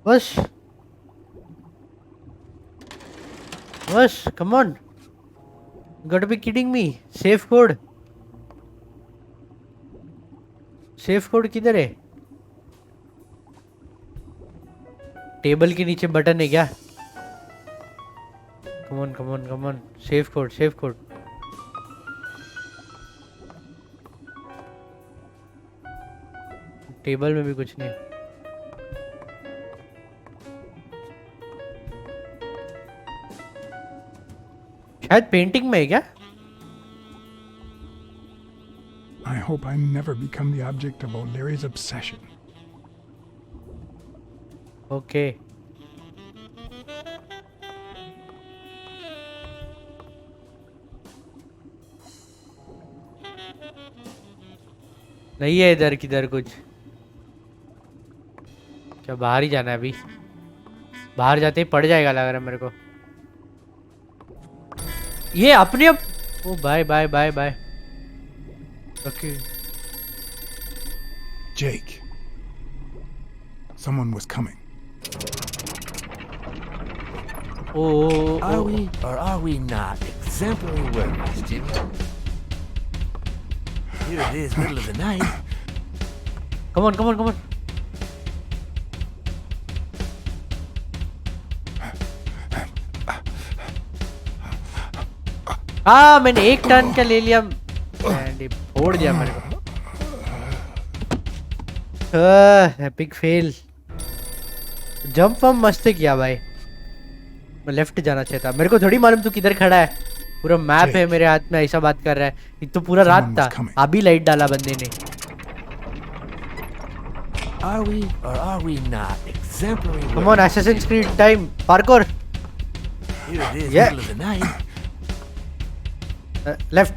बस come on. Gotta be kidding me. Safe code किधर है? Table के नीचे button है क्या? Come on. Safe code. Table में भी कुछ नहीं. शायद पेंटिंग में है क्या? I hope I never become the object of O'Leary's obsession. Okay. नहीं है इधर किधर कुछ. क्या बाहर ही जाना है अभी? बाहर जाते ही पड़ जाएगा लग रहा है मेरे को. ये अपने आप. ओ bye. Okay. Jake. Someone was coming. Oh. Are we or are we not exemplary workers, Jimmy? Here it is, middle of the night. Come on. हाँ मैंने एक टर्न का ले लिया. फोड़ दिया मेरे को. Epic fail. जंप वम मस्त किया भाई. मैं लेफ्ट जाना चाहिए था. मेरे को थोड़ी मालूम तू किधर खड़ा है. पूरा मैप है मेरे हाथ में. ऐसा बात कर रहा है. ये तो पूरा रात था. अभी लाइट डाला बंदे ने. Are we or are we not exemplary workers? Come on, Assassin's Creed time. Parkour. Here it is, Yeah. middle of the night. Left.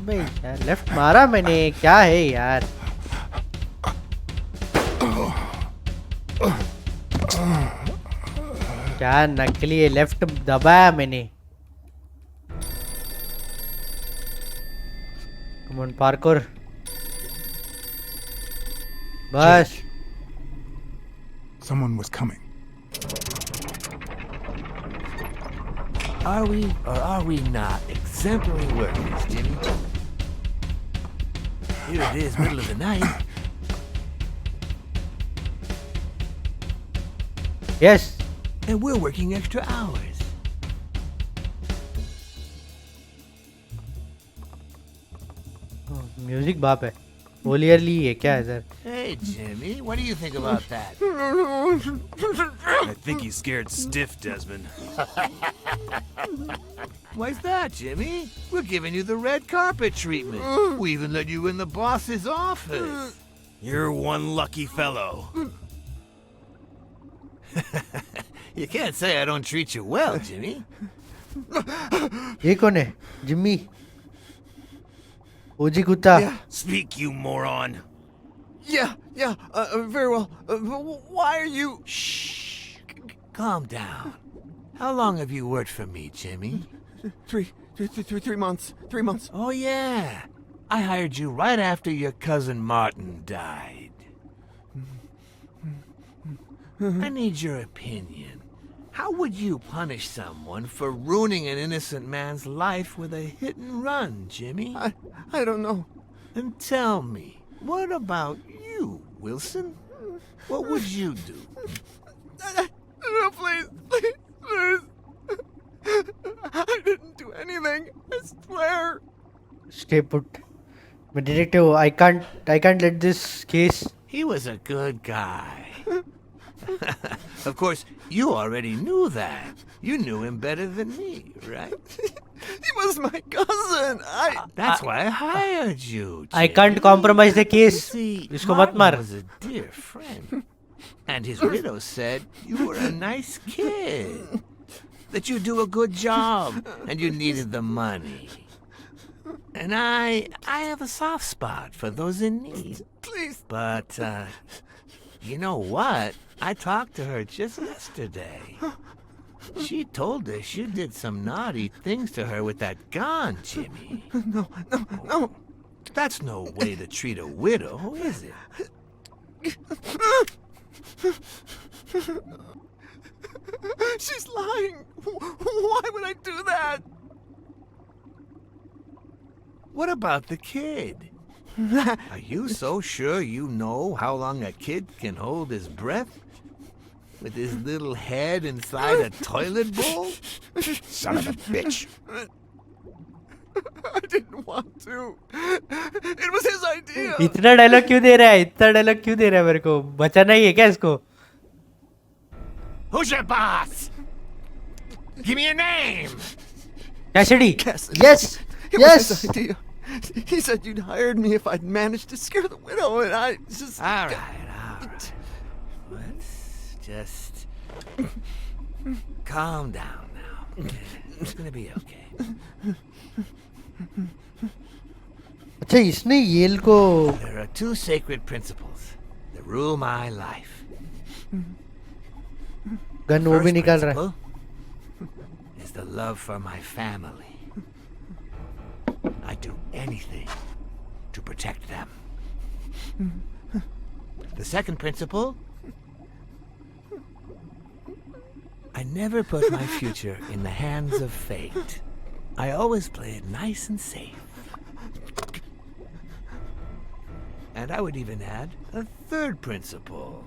भाई यार लेफ्ट मारा मैंने. क्या है यार? क्या नकली है. लेफ्ट दबाया मैंने. Come on parkour. बस. Someone was coming. Are we or are we not exemplary workers, Jimmy? Here it is, middle of the night. Yes. And we're working extra hours. Music बाप है. ओलियरली है क्या इधर? Hey, Jimmy, what do you think about that? I think he's scared stiff, Desmond. Why's that, Jimmy? We're giving you the red carpet treatment. We even let you in the boss's office. You're one lucky fellow. You can't say I don't treat you well, Jimmy. ये कौन है? जिम्मी? ओजी कुत्ता? Speak, you moron. Yeah, very well. Why are you... Shh. Calm down. How long have you worked for me, Jimmy? 3 months. 3 months. Oh, yeah. I hired you right after your cousin Martin died. I need your opinion. How would you punish someone for ruining an innocent man's life with a hit and run, Jimmy? I don't know. And tell me, what about you, Wilson? What would you do? No, please. I didn't do anything. I swear. Stay put. But detective, I can't let this case. He was a good guy. Of course, you already knew that. You knew him better than me, right? He was my cousin. That's why I hired you. I can't compromise the case. See, इसको मत मार. Martin was a dear friend. And his widow said you were a nice kid. That you do a good job. And you needed the money. And I have a soft spot for those in need. Please. But, you know what? I talked to her just yesterday. She told us you did some naughty things to her with that gun, Jimmy. No. That's no way to treat a widow, is it? She's lying. Why would I do that? What about the kid? Are you so sure you know how long a kid can hold his breath? With his little head inside a toilet bowl? Son of a bitch. I didn't want to. It was his idea. इतना dialogue क्यों दे रहा है? इतना dialogue क्यों दे रहा है मेरे को? बचाना ही है क्या इसको? Who's your boss? Give me a name. Cassidy. Cassidy. Yes. It was his idea. He said you'd hired me if I'd managed to scare the widow, and I just... All right. Let's just calm down now. It's gonna be okay. अच्छा इसने L को There are two sacred principles that rule my life. Gun वो भी First निकाल रहा है. principle is the love for my family. I do anything to protect them. The second principle, I never put my future in the hands of fate. I always play it nice and safe. And I would even add a third principle,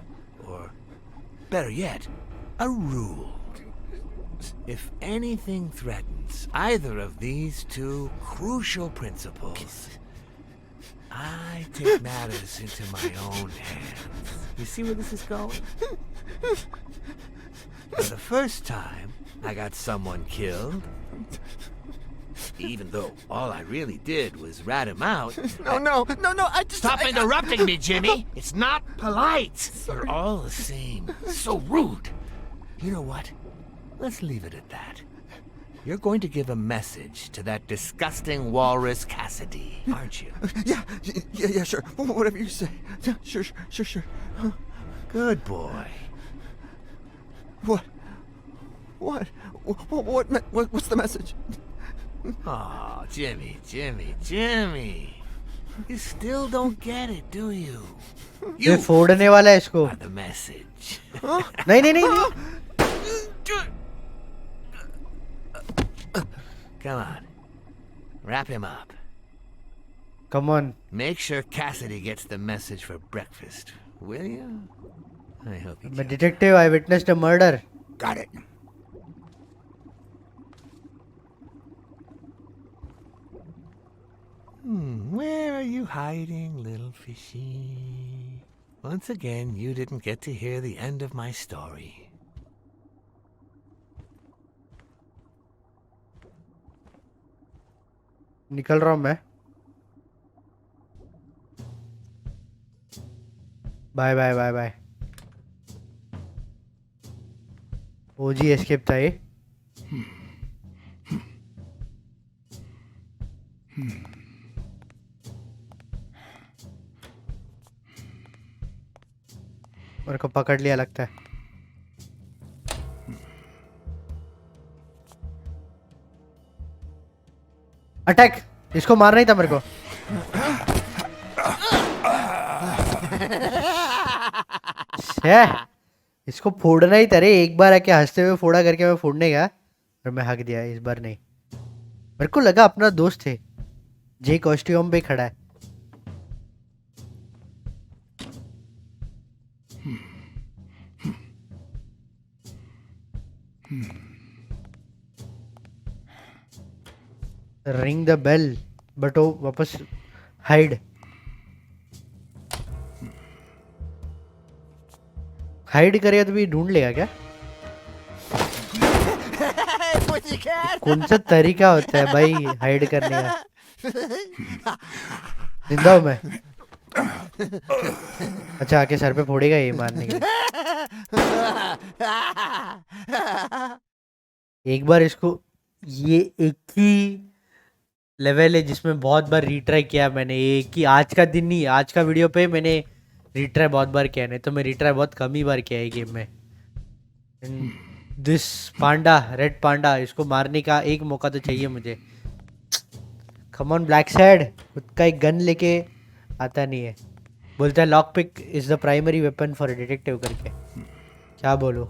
or better yet, a rule. If anything threatens either of these two crucial principles, I take matters into my own hands. You see where this is going? For the first time, I got someone killed. Even though all I really did was rat him out. No, I just... Stop interrupting me, Jimmy! It's not polite! You're all the same. So rude. You know what? Let's leave it at that. You're going to give a message to that disgusting walrus Cassidy, aren't you? Yeah, sure. Whatever you say. Yeah, sure. Good boy. What? What's the message? Oh, Jimmy. You still don't get it, do you? ये फोड़ने वाला है इसको. Are the message. नहीं. Come on. Wrap him up. Come on. Make sure Cassidy gets the message for breakfast, will you? I hope he I'm a does. detective. I witnessed a murder. Got it. Where are you hiding, little fishy? Once again, you didn't get to hear the end of my story. निकल रहा हूँ मैं. Bye bye bye bye. OG escape था ये. मेरे को पकड़ लिया लगता है. अटैक. इसको मारना ही था मेरे को. इसको फोड़ना ही था रे. एक बार आके हंसते हुए फोड़ा करके मैं फोड़ने गया और मैं हक दिया. इस बार नहीं. मेरे को लगा अपना दोस्त है. जे कॉस्ट्यूम पे खड़ा है. Ring the bell. बट वो वापस हाइड. हाइड करेगा तो भी ढूंढ लेगा क्या? कौन सा तरीका होता है भाई हाइड करने का? जिंदा हूं मैं. अच्छा आके सर पे फोड़ेगा ये मारने के लिए. एक बार इसको. ये एक ही लेवल है जिसमें बहुत बार रीट्राई किया मैंने. एक ही आज का दिन नहीं, आज का वीडियो पे मैंने रिट्राई बहुत बार किया. नहीं तो मैं रिट्राई बहुत कम ही बार किया है गेम में. दिस पांडा, रेड पांडा, इसको मारने का एक मौका तो चाहिए मुझे. Come on Blacksad. खुद का एक गन लेके आता नहीं है. बोलता है lock pick is the primary weapon for detective करके. क्या बोलो?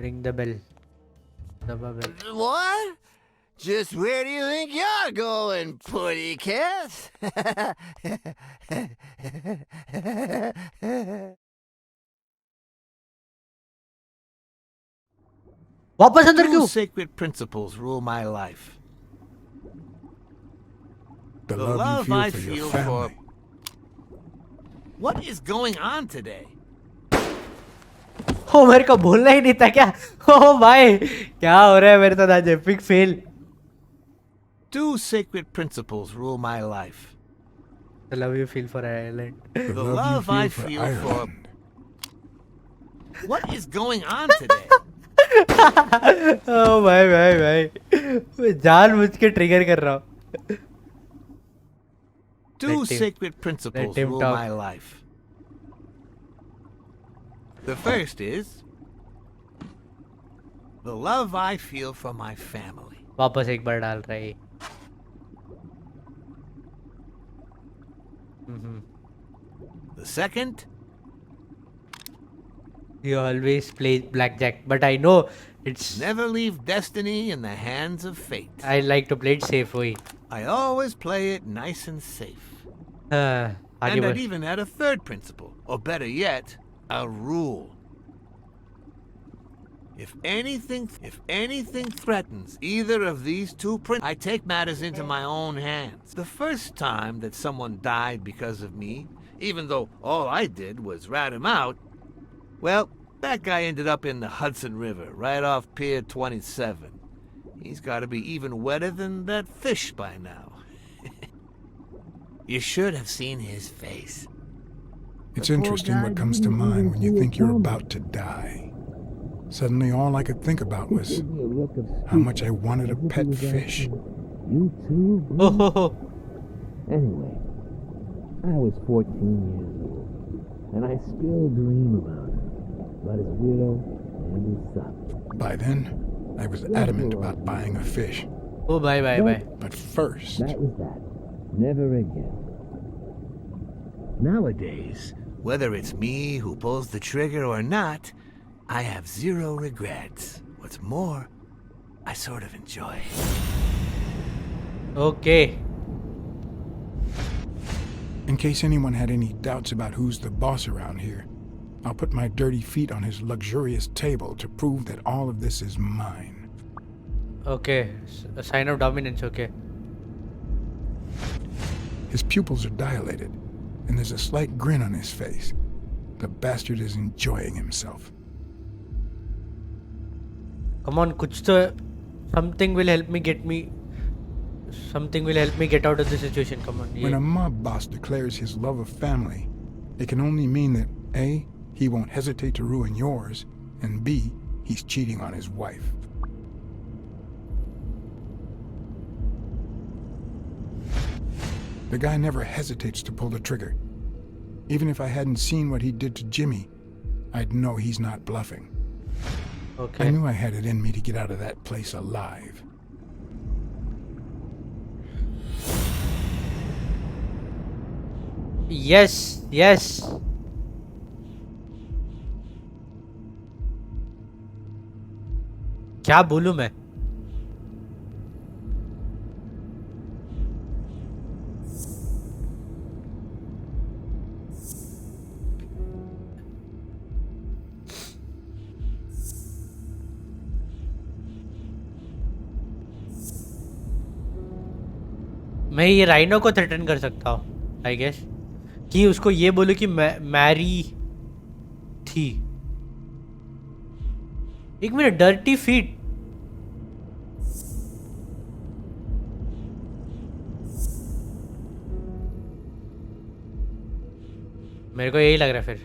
Ring the bell. दबा bell. What? Just where do you think you're going, putty cat? वापस अंदर क्यों? Two sacred principles rule my life. The love you I feel for feel your for... family. What is going on today? ओ मेरे को भूलना ही नहीं था क्या? ओ भाई क्या हो रहा है मेरे साथ आज? Epic fail. Two sacred principles rule my life. The love you feel for Ireland. The love I feel for... What is going on today? ओ भाई भाई भाई. मैं जानबूझ के ट्रिगर कर रहा हूँ. Two sacred principles rule talk. my life. The first is the love I feel for my family. वापस एक बार डाल रहा है. The second, You always play blackjack, but I know it's. never leave destiny in the hands of fate. I like to play it safe way. I always play it nice and safe. आगे And I'd बढ़. even add a third principle, or better yet, a rule. If anything threatens either of these two principles, I take matters into my own hands. The first time that someone died because of me, even though all I did was rat him out, well, that guy ended up in the Hudson River, right off Pier 27. He's got to be even wetter than that fish by now. You should have seen his face. It's interesting what comes to mind when you think you're about to die. Suddenly all I could think about was how much I wanted a pet fish. You too? Oh. Anyway, I was 14 years old, and I still dream about her, about his widow and his son. By then, I was adamant about buying a fish. Oh, bye. But first, That was that. Never again. Nowadays, whether it's me who pulls the trigger or not, I have zero regrets. What's more, I sort of enjoy it. Okay. in case anyone had any doubts about who's the boss around here, I'll put my dirty feet on his luxurious table to prove that all of this is mine. Okay, a sign of dominance. Okay. His pupils are dilated, and there's a slight grin on his face. The bastard is enjoying himself. Come on, something will help me get out of this situation. Come on. When a mob boss declares his love of family, it can only mean that A, he won't hesitate to ruin yours, and B, he's cheating on his wife. The guy never hesitates to pull the trigger. Even if I hadn't seen what he did to Jimmy, I'd know he's not bluffing. Okay. I knew I had it in me to get out of that place alive. Yes. क्या बोलूं मैं? मैं ये rhino को threaten कर सकता हूँ, I guess, कि उसको ये बोलूं कि मैरी थी. एक मिनट, डर्टी फीट. मेरे को यही लग रहा है फिर.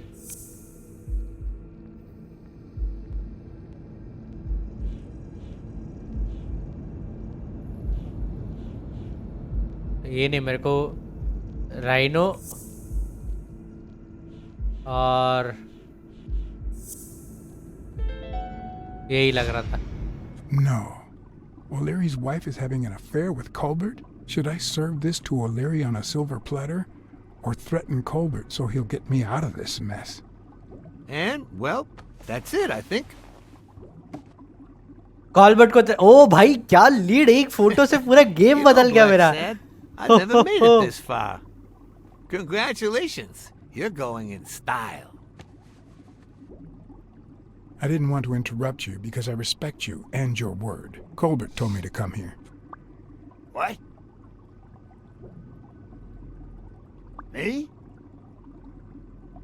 ये नहीं, मेरे को राइनो और यही लग रहा था. No. O'Leary's wife is having an affair with Colbert? Should I serve this to O'Leary on a silver platter? Or threaten Colbert so he'll get me out of this mess? And, well, that's it, I think. Colbert को ओ भाई क्या lead, एक photo से पूरा game बदल गया मेरा. I never made it this far. Congratulations. You're going in style. I didn't want to interrupt you because I respect you and your word. Colbert told me to come here. What? Me?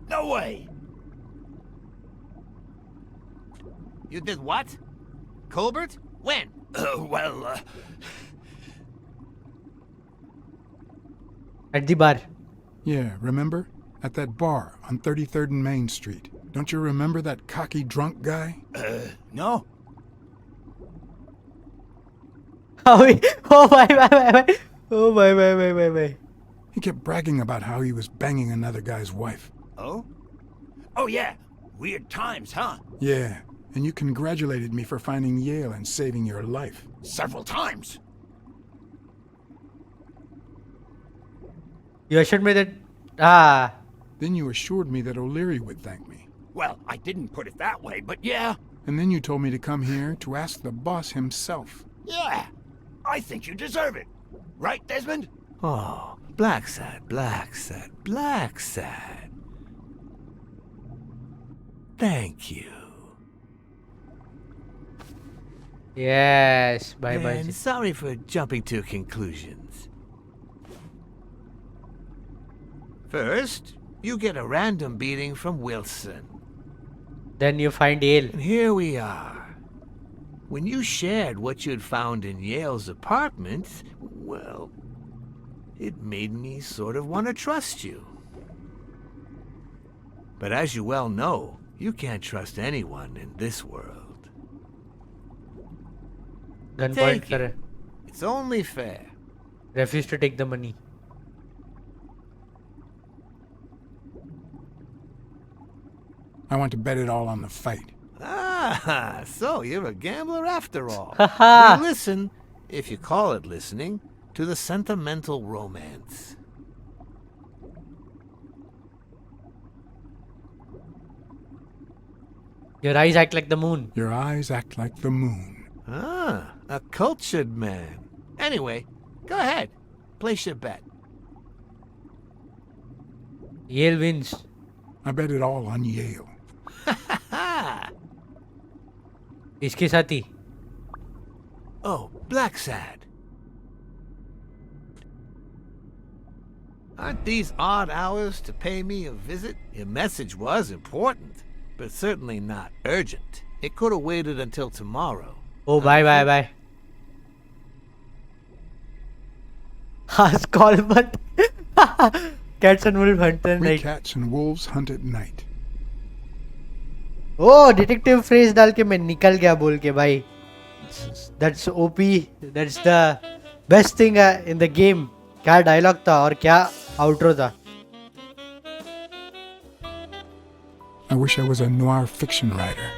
No way. You did what? Colbert? When? At the bar. Yeah, remember? At that bar on 33rd and Main Street. Don't you remember that cocky drunk guy? No. Oh my. He kept bragging about how he was banging another guy's wife. Oh? Oh, yeah. Weird times, huh? Yeah, and you congratulated me for finding Yale and saving your life. Several times. You assured me that... Then you assured me that O'Leary would thank me. Well, I didn't put it that way, but yeah. And then you told me to come here to ask the boss himself. Yeah. I think you deserve it. Right, Desmond? Oh, Blacksad. Thank you. Yes, bye. And sorry for jumping to conclusions. First, you get a random beating from Wilson. Then you find Yale. And here we are. When you shared what you'd found in Yale's apartment, well, it made me sort of want to trust you. But as you well know, you can't trust anyone in this world. Gunpoint sir. It's only fair. Refuse to take the money. I want to bet it all on the fight. Ah, so you're a gambler after all. Haha. We listen, if you call it listening, to the sentimental romance. Your eyes act like the moon. Your eyes act like the moon. Ah, a cultured man. Anyway, go ahead. Place your bet. Yale wins. I bet it all on Yale. इसके साथ ही. Oh, Blacksad. Aren't these odd hours to pay me a visit? Your message was important, but certainly not urgent. It could have waited until tomorrow. Oh, bye. Call but Cats and wolves hunt at We night. cats and wolves hunt at night. Oh, detective phrase डाल के मैं निकल गया बोल के भाई. That's OP. That's the best thing in the game. क्या dialogue था और क्या outro था. I wish I was a noir fiction writer.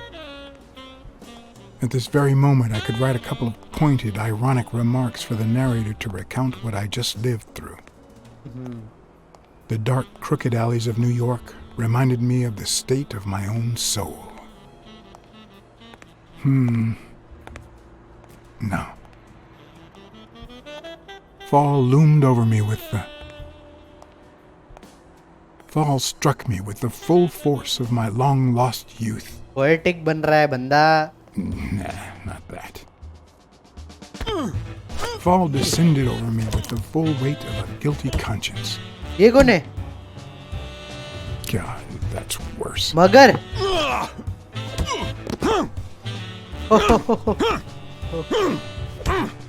At this very moment, I could write a couple of pointed, ironic remarks for the narrator to recount what I just lived through. The dark, crooked alleys of New York reminded me of the state of my own soul. No. Fall loomed over me with the... Fall struck me with the full force of my long-lost youth. Poetic बन रहा है बंदा. Nah, not that. Fall descended over me with the full weight of a guilty conscience. ये कौन है? God, that's worse. मगर.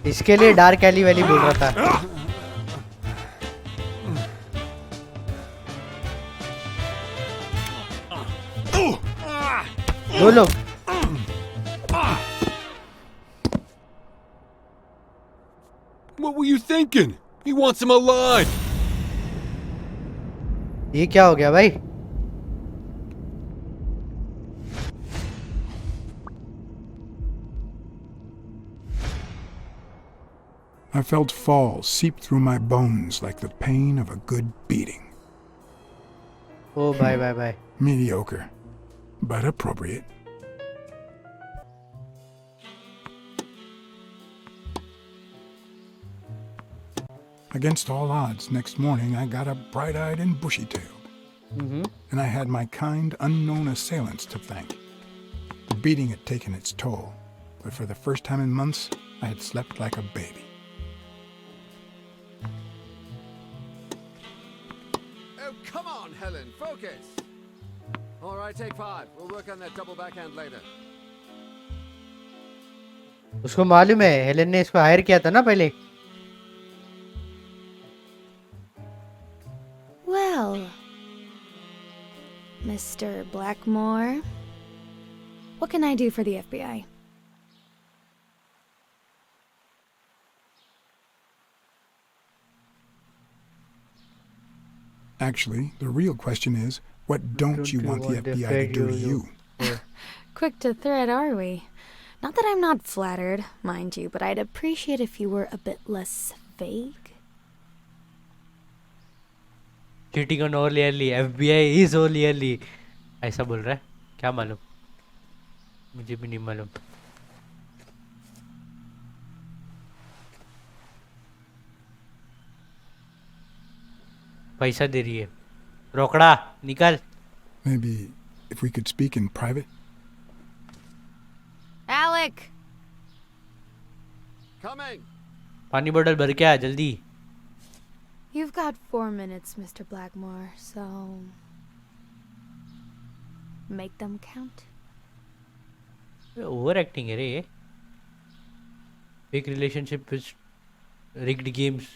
इसके लिए डार्क एली वैली बोल रहा था. दो लोग. What were you thinking? He wants him alive. ये क्या हो गया भाई? I felt fall seep through my bones like the pain of a good beating. Oh, bye. Mediocre, but appropriate. Against all odds, next morning I got up bright-eyed and bushy-tailed. And I had my kind, unknown assailants to thank. The beating had taken its toll, but for the first time in months, I had slept like a baby. Oh, come on, Helen, focus! All right, take 5. We'll work on that double backhand later. उसको मालूम है Helen ने इसको higher किया था ना पहले. Well, Mr. Blackmore, what can I do for the FBI? Actually, the real question is, what don't you want the FBI to do to you? Quick to thread, are we? Not that I'm not flattered, mind you, but I'd appreciate if you were a bit less vague. Cheating on over yearly. FBI is over yearly. ऐसा बोल रहा है. क्या मालूम, मुझे भी नहीं मालूम. पैसा दे रही है. रोकड़ा निकल. Maybe if we could speak in private? Alec! Coming! पानी बोतल भर के आ जल्दी. You've got 4 minutes, Mr. Blackmore, so... make them count. Over acting है रे ये. Fake relationship with rigged games.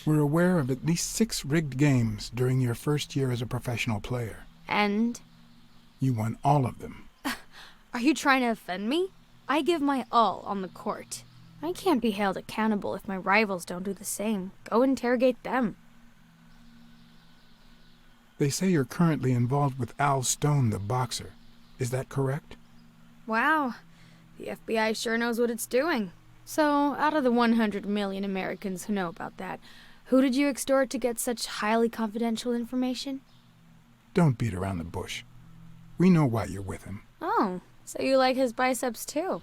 We're aware of at least 6 rigged games during your first year as a professional player. And? You won all of them. Are you trying to offend me? I give my all on the court. I can't be held accountable if my rivals don't do the same. Go interrogate them. They say you're currently involved with Al Stone, the boxer. Is that correct? Wow. The FBI sure knows what it's doing. So, out of the 100 million Americans who know about that, who did you extort to get such highly confidential information? Don't beat around the bush. We know why you're with him. Oh, so you like his biceps too?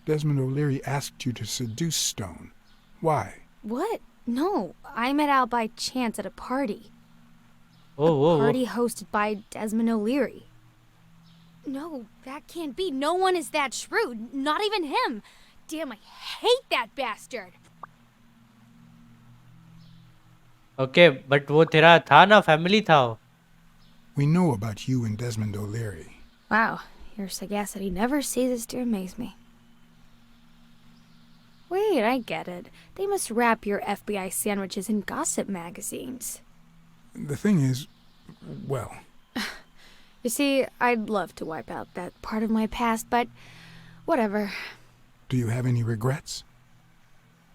Desmond O'Leary asked you to seduce Stone. Why? What? No, I met Al by chance at a party. Oh, Party hosted by Desmond O'Leary. No, that can't be. No one is that shrewd. Not even him. Damn, I hate that bastard. Okay, but वो तेरा था ना, family था वो. We know about you and Desmond O'Leary. Wow, your sagacity never ceases to amaze me. Wait, I get it. They must wrap your FBI sandwiches in gossip magazines. The thing is, well... You see, I'd love to wipe out that part of my past, but whatever. Do you have any regrets?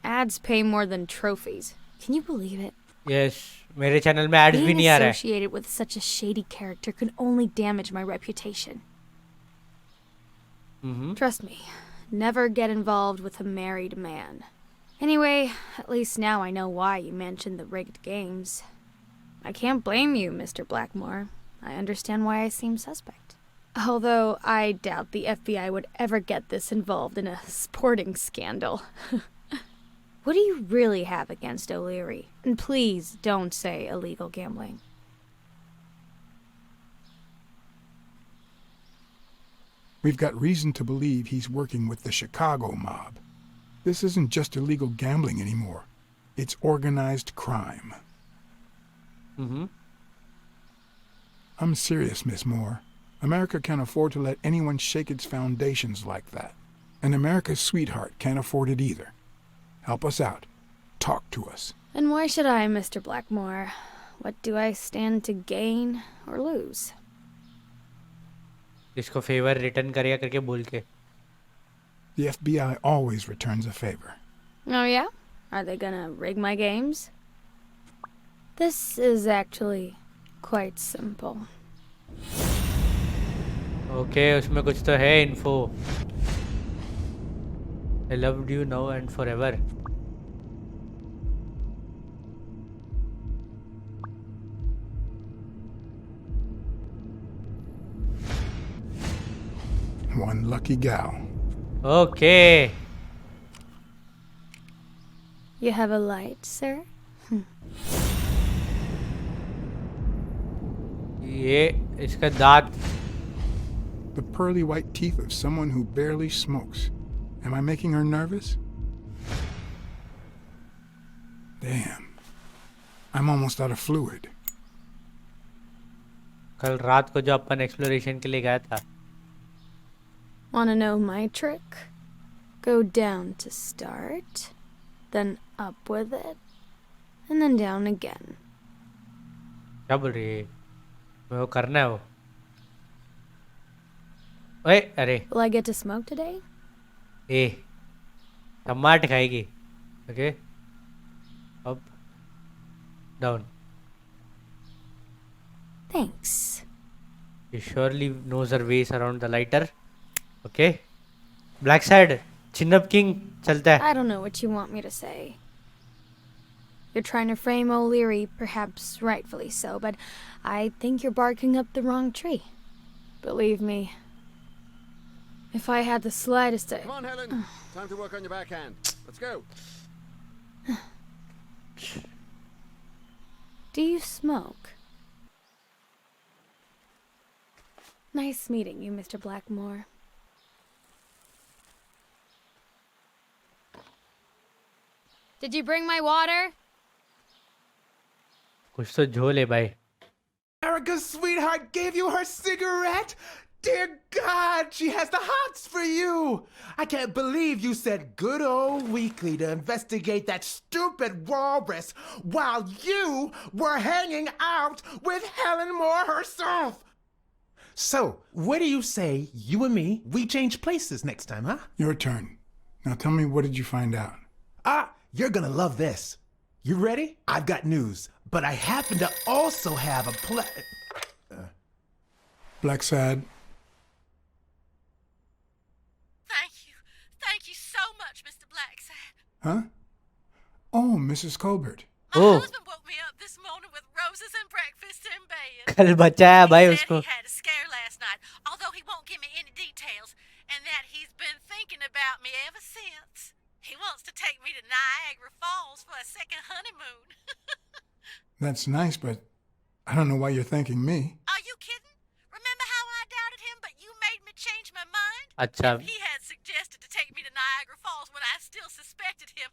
Ads pay more than trophies. Can you believe it? Yes, मेरे channel में ads भी Being नहीं आ रहा है. associated with such a shady character can only damage my reputation. Trust me, never get involved with a married man. Anyway, at least now I know why you mentioned the rigged games. I can't blame you, Mr. Blackmore. I understand why I seem suspect. Although I doubt the FBI would ever get this involved in a sporting scandal. What do you really have against O'Leary? And please don't say illegal gambling. We've got reason to believe he's working with the Chicago mob. This isn't just illegal gambling anymore. It's organized crime. I'm serious, Miss Moore. America can't afford to let anyone shake its foundations like that. And America's sweetheart can't afford it either. Help us out. Talk to us. And why should I, Mr. Blackmore? What do I stand to gain or lose? इसको favor return करेगा करके बोल के. The FBI always returns a favor. Oh yeah? Are they gonna rig my games? This is actually quite simple. Okay, उसमें कुछ तो है info. I loved you now and forever. One lucky gal. Okay. You have a light, sir? ये इसका दांत. The pearly white teeth of someone who barely smokes. Am I making her nervous? Damn. I'm almost out of fluid. कल रात को जो अपन exploration के लिए गया था. Wanna know my trick? Go down to start, then up with it, and then down again. क्या बोल रही है? मैं वो करना है वो. ओए अरे. Will I get to smoke today? ए टमाट खाएगी. Okay. Up. Down. Thanks. She surely knows her ways around the lighter. Okay. Blacksad, Chin-up King, चलता है. I don't know what you want me to say. You're trying to frame O'Leary, perhaps rightfully so, but I think you're barking up the wrong tree. Believe me, if I had the slightest... Come on, Helen. Time to work on your backhand. Let's go. Do you smoke? Nice meeting you, Mr. Blackmore. Did you bring my water? कुछ तो झोल है भाई. Erica's sweetheart gave you her cigarette? Dear God, she has the hots for you! I can't believe you said good old Weekly to investigate that stupid walrus while you were hanging out with Helen Moore herself! So, what do you say, you and me, we change places next time, huh? Your turn. Now tell me, what did you find out? You're gonna love this. You ready? I've got news, but I happen to also have a Blacksad. Thank you so much, Mr. Blacksad. Huh? Oh, Mrs. Colbert. Oh. Husband woke me up this morning with roses and breakfast in bed. कल बचाया भाई He उसको. said he had a scare last night, although he won't give me any details, and that he's been thinking about me ever since. He wants to take me to Niagara Falls for a second honeymoon. That's nice, but I don't know why you're thanking me. Are you kidding? Remember how I doubted him, but you made me change my mind? अच्छा. If he had suggested to take me to Niagara Falls when I still suspected him,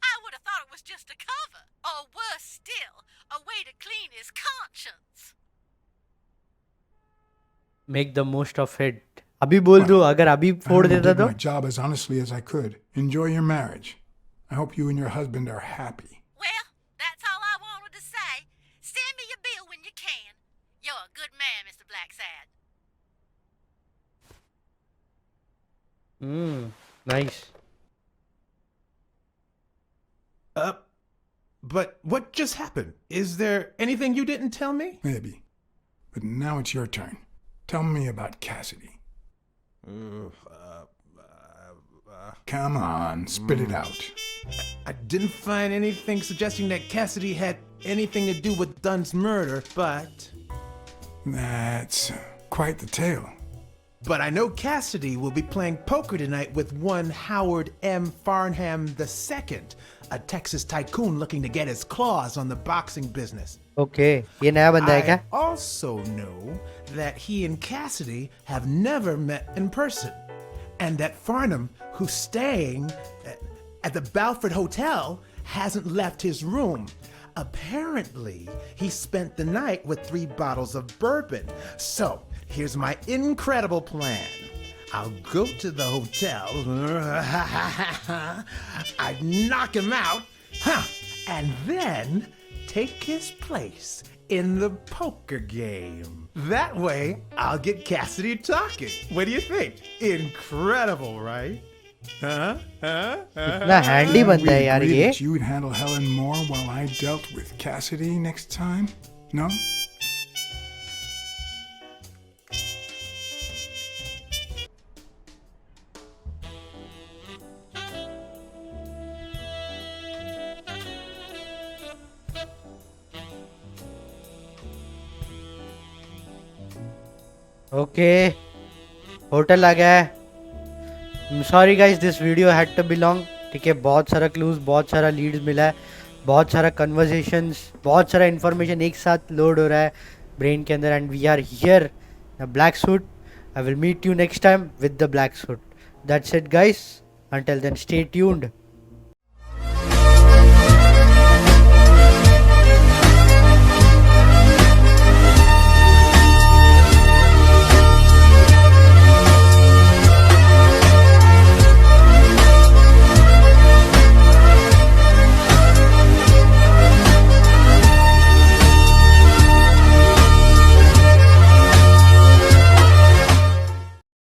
I would have thought it was just a cover. Or worse still, Make the most of it. अभी बोल दो, अगर अभी फोड़ I देता did तो? my job as honestly as I could. Enjoy your marriage. I hope you and your husband are happy. Well, that's all I wanted to say. Send me your bill when you can. You're a good man, Mr. Blacksad. Nice. But what just happened? Is there anything you didn't tell me? Maybe. But now it's your turn. Tell me about Cassidy. Come on, spit it out. I didn't find anything suggesting that Cassidy had anything to do with Dunn's murder, but... That's quite the tale. But I know Cassidy will be playing poker tonight with one Howard M. Farnham II, a Texas tycoon looking to get his claws on the boxing business. Okay, ये नया बंदा है क्या? I also know that he and Cassidy have never met in person, and that Farnham, who's staying at the Balford Hotel, hasn't left his room. Apparently, he spent the night with 3 bottles of bourbon. So, here's my incredible plan. I'll go to the hotel, I'd knock him out, and then take his place in the poker game. That way, I'll get Cassidy talking. What do you think? Incredible, right? इतना handy बंदा है यार We agreed ये. that you would handle Helen more while I dealt with Cassidy next time? No? Okay, hotel आ गया है. Sorry guys, this video had to be long. ठीक है, बहुत सारा clues, बहुत सारा leads मिला है, बहुत सारा conversations, बहुत सारा information एक साथ load हो रहा है brain के अंदर, and we are here. The black suit. I will meet you next time with the black suit. That's it guys. Until then, stay tuned.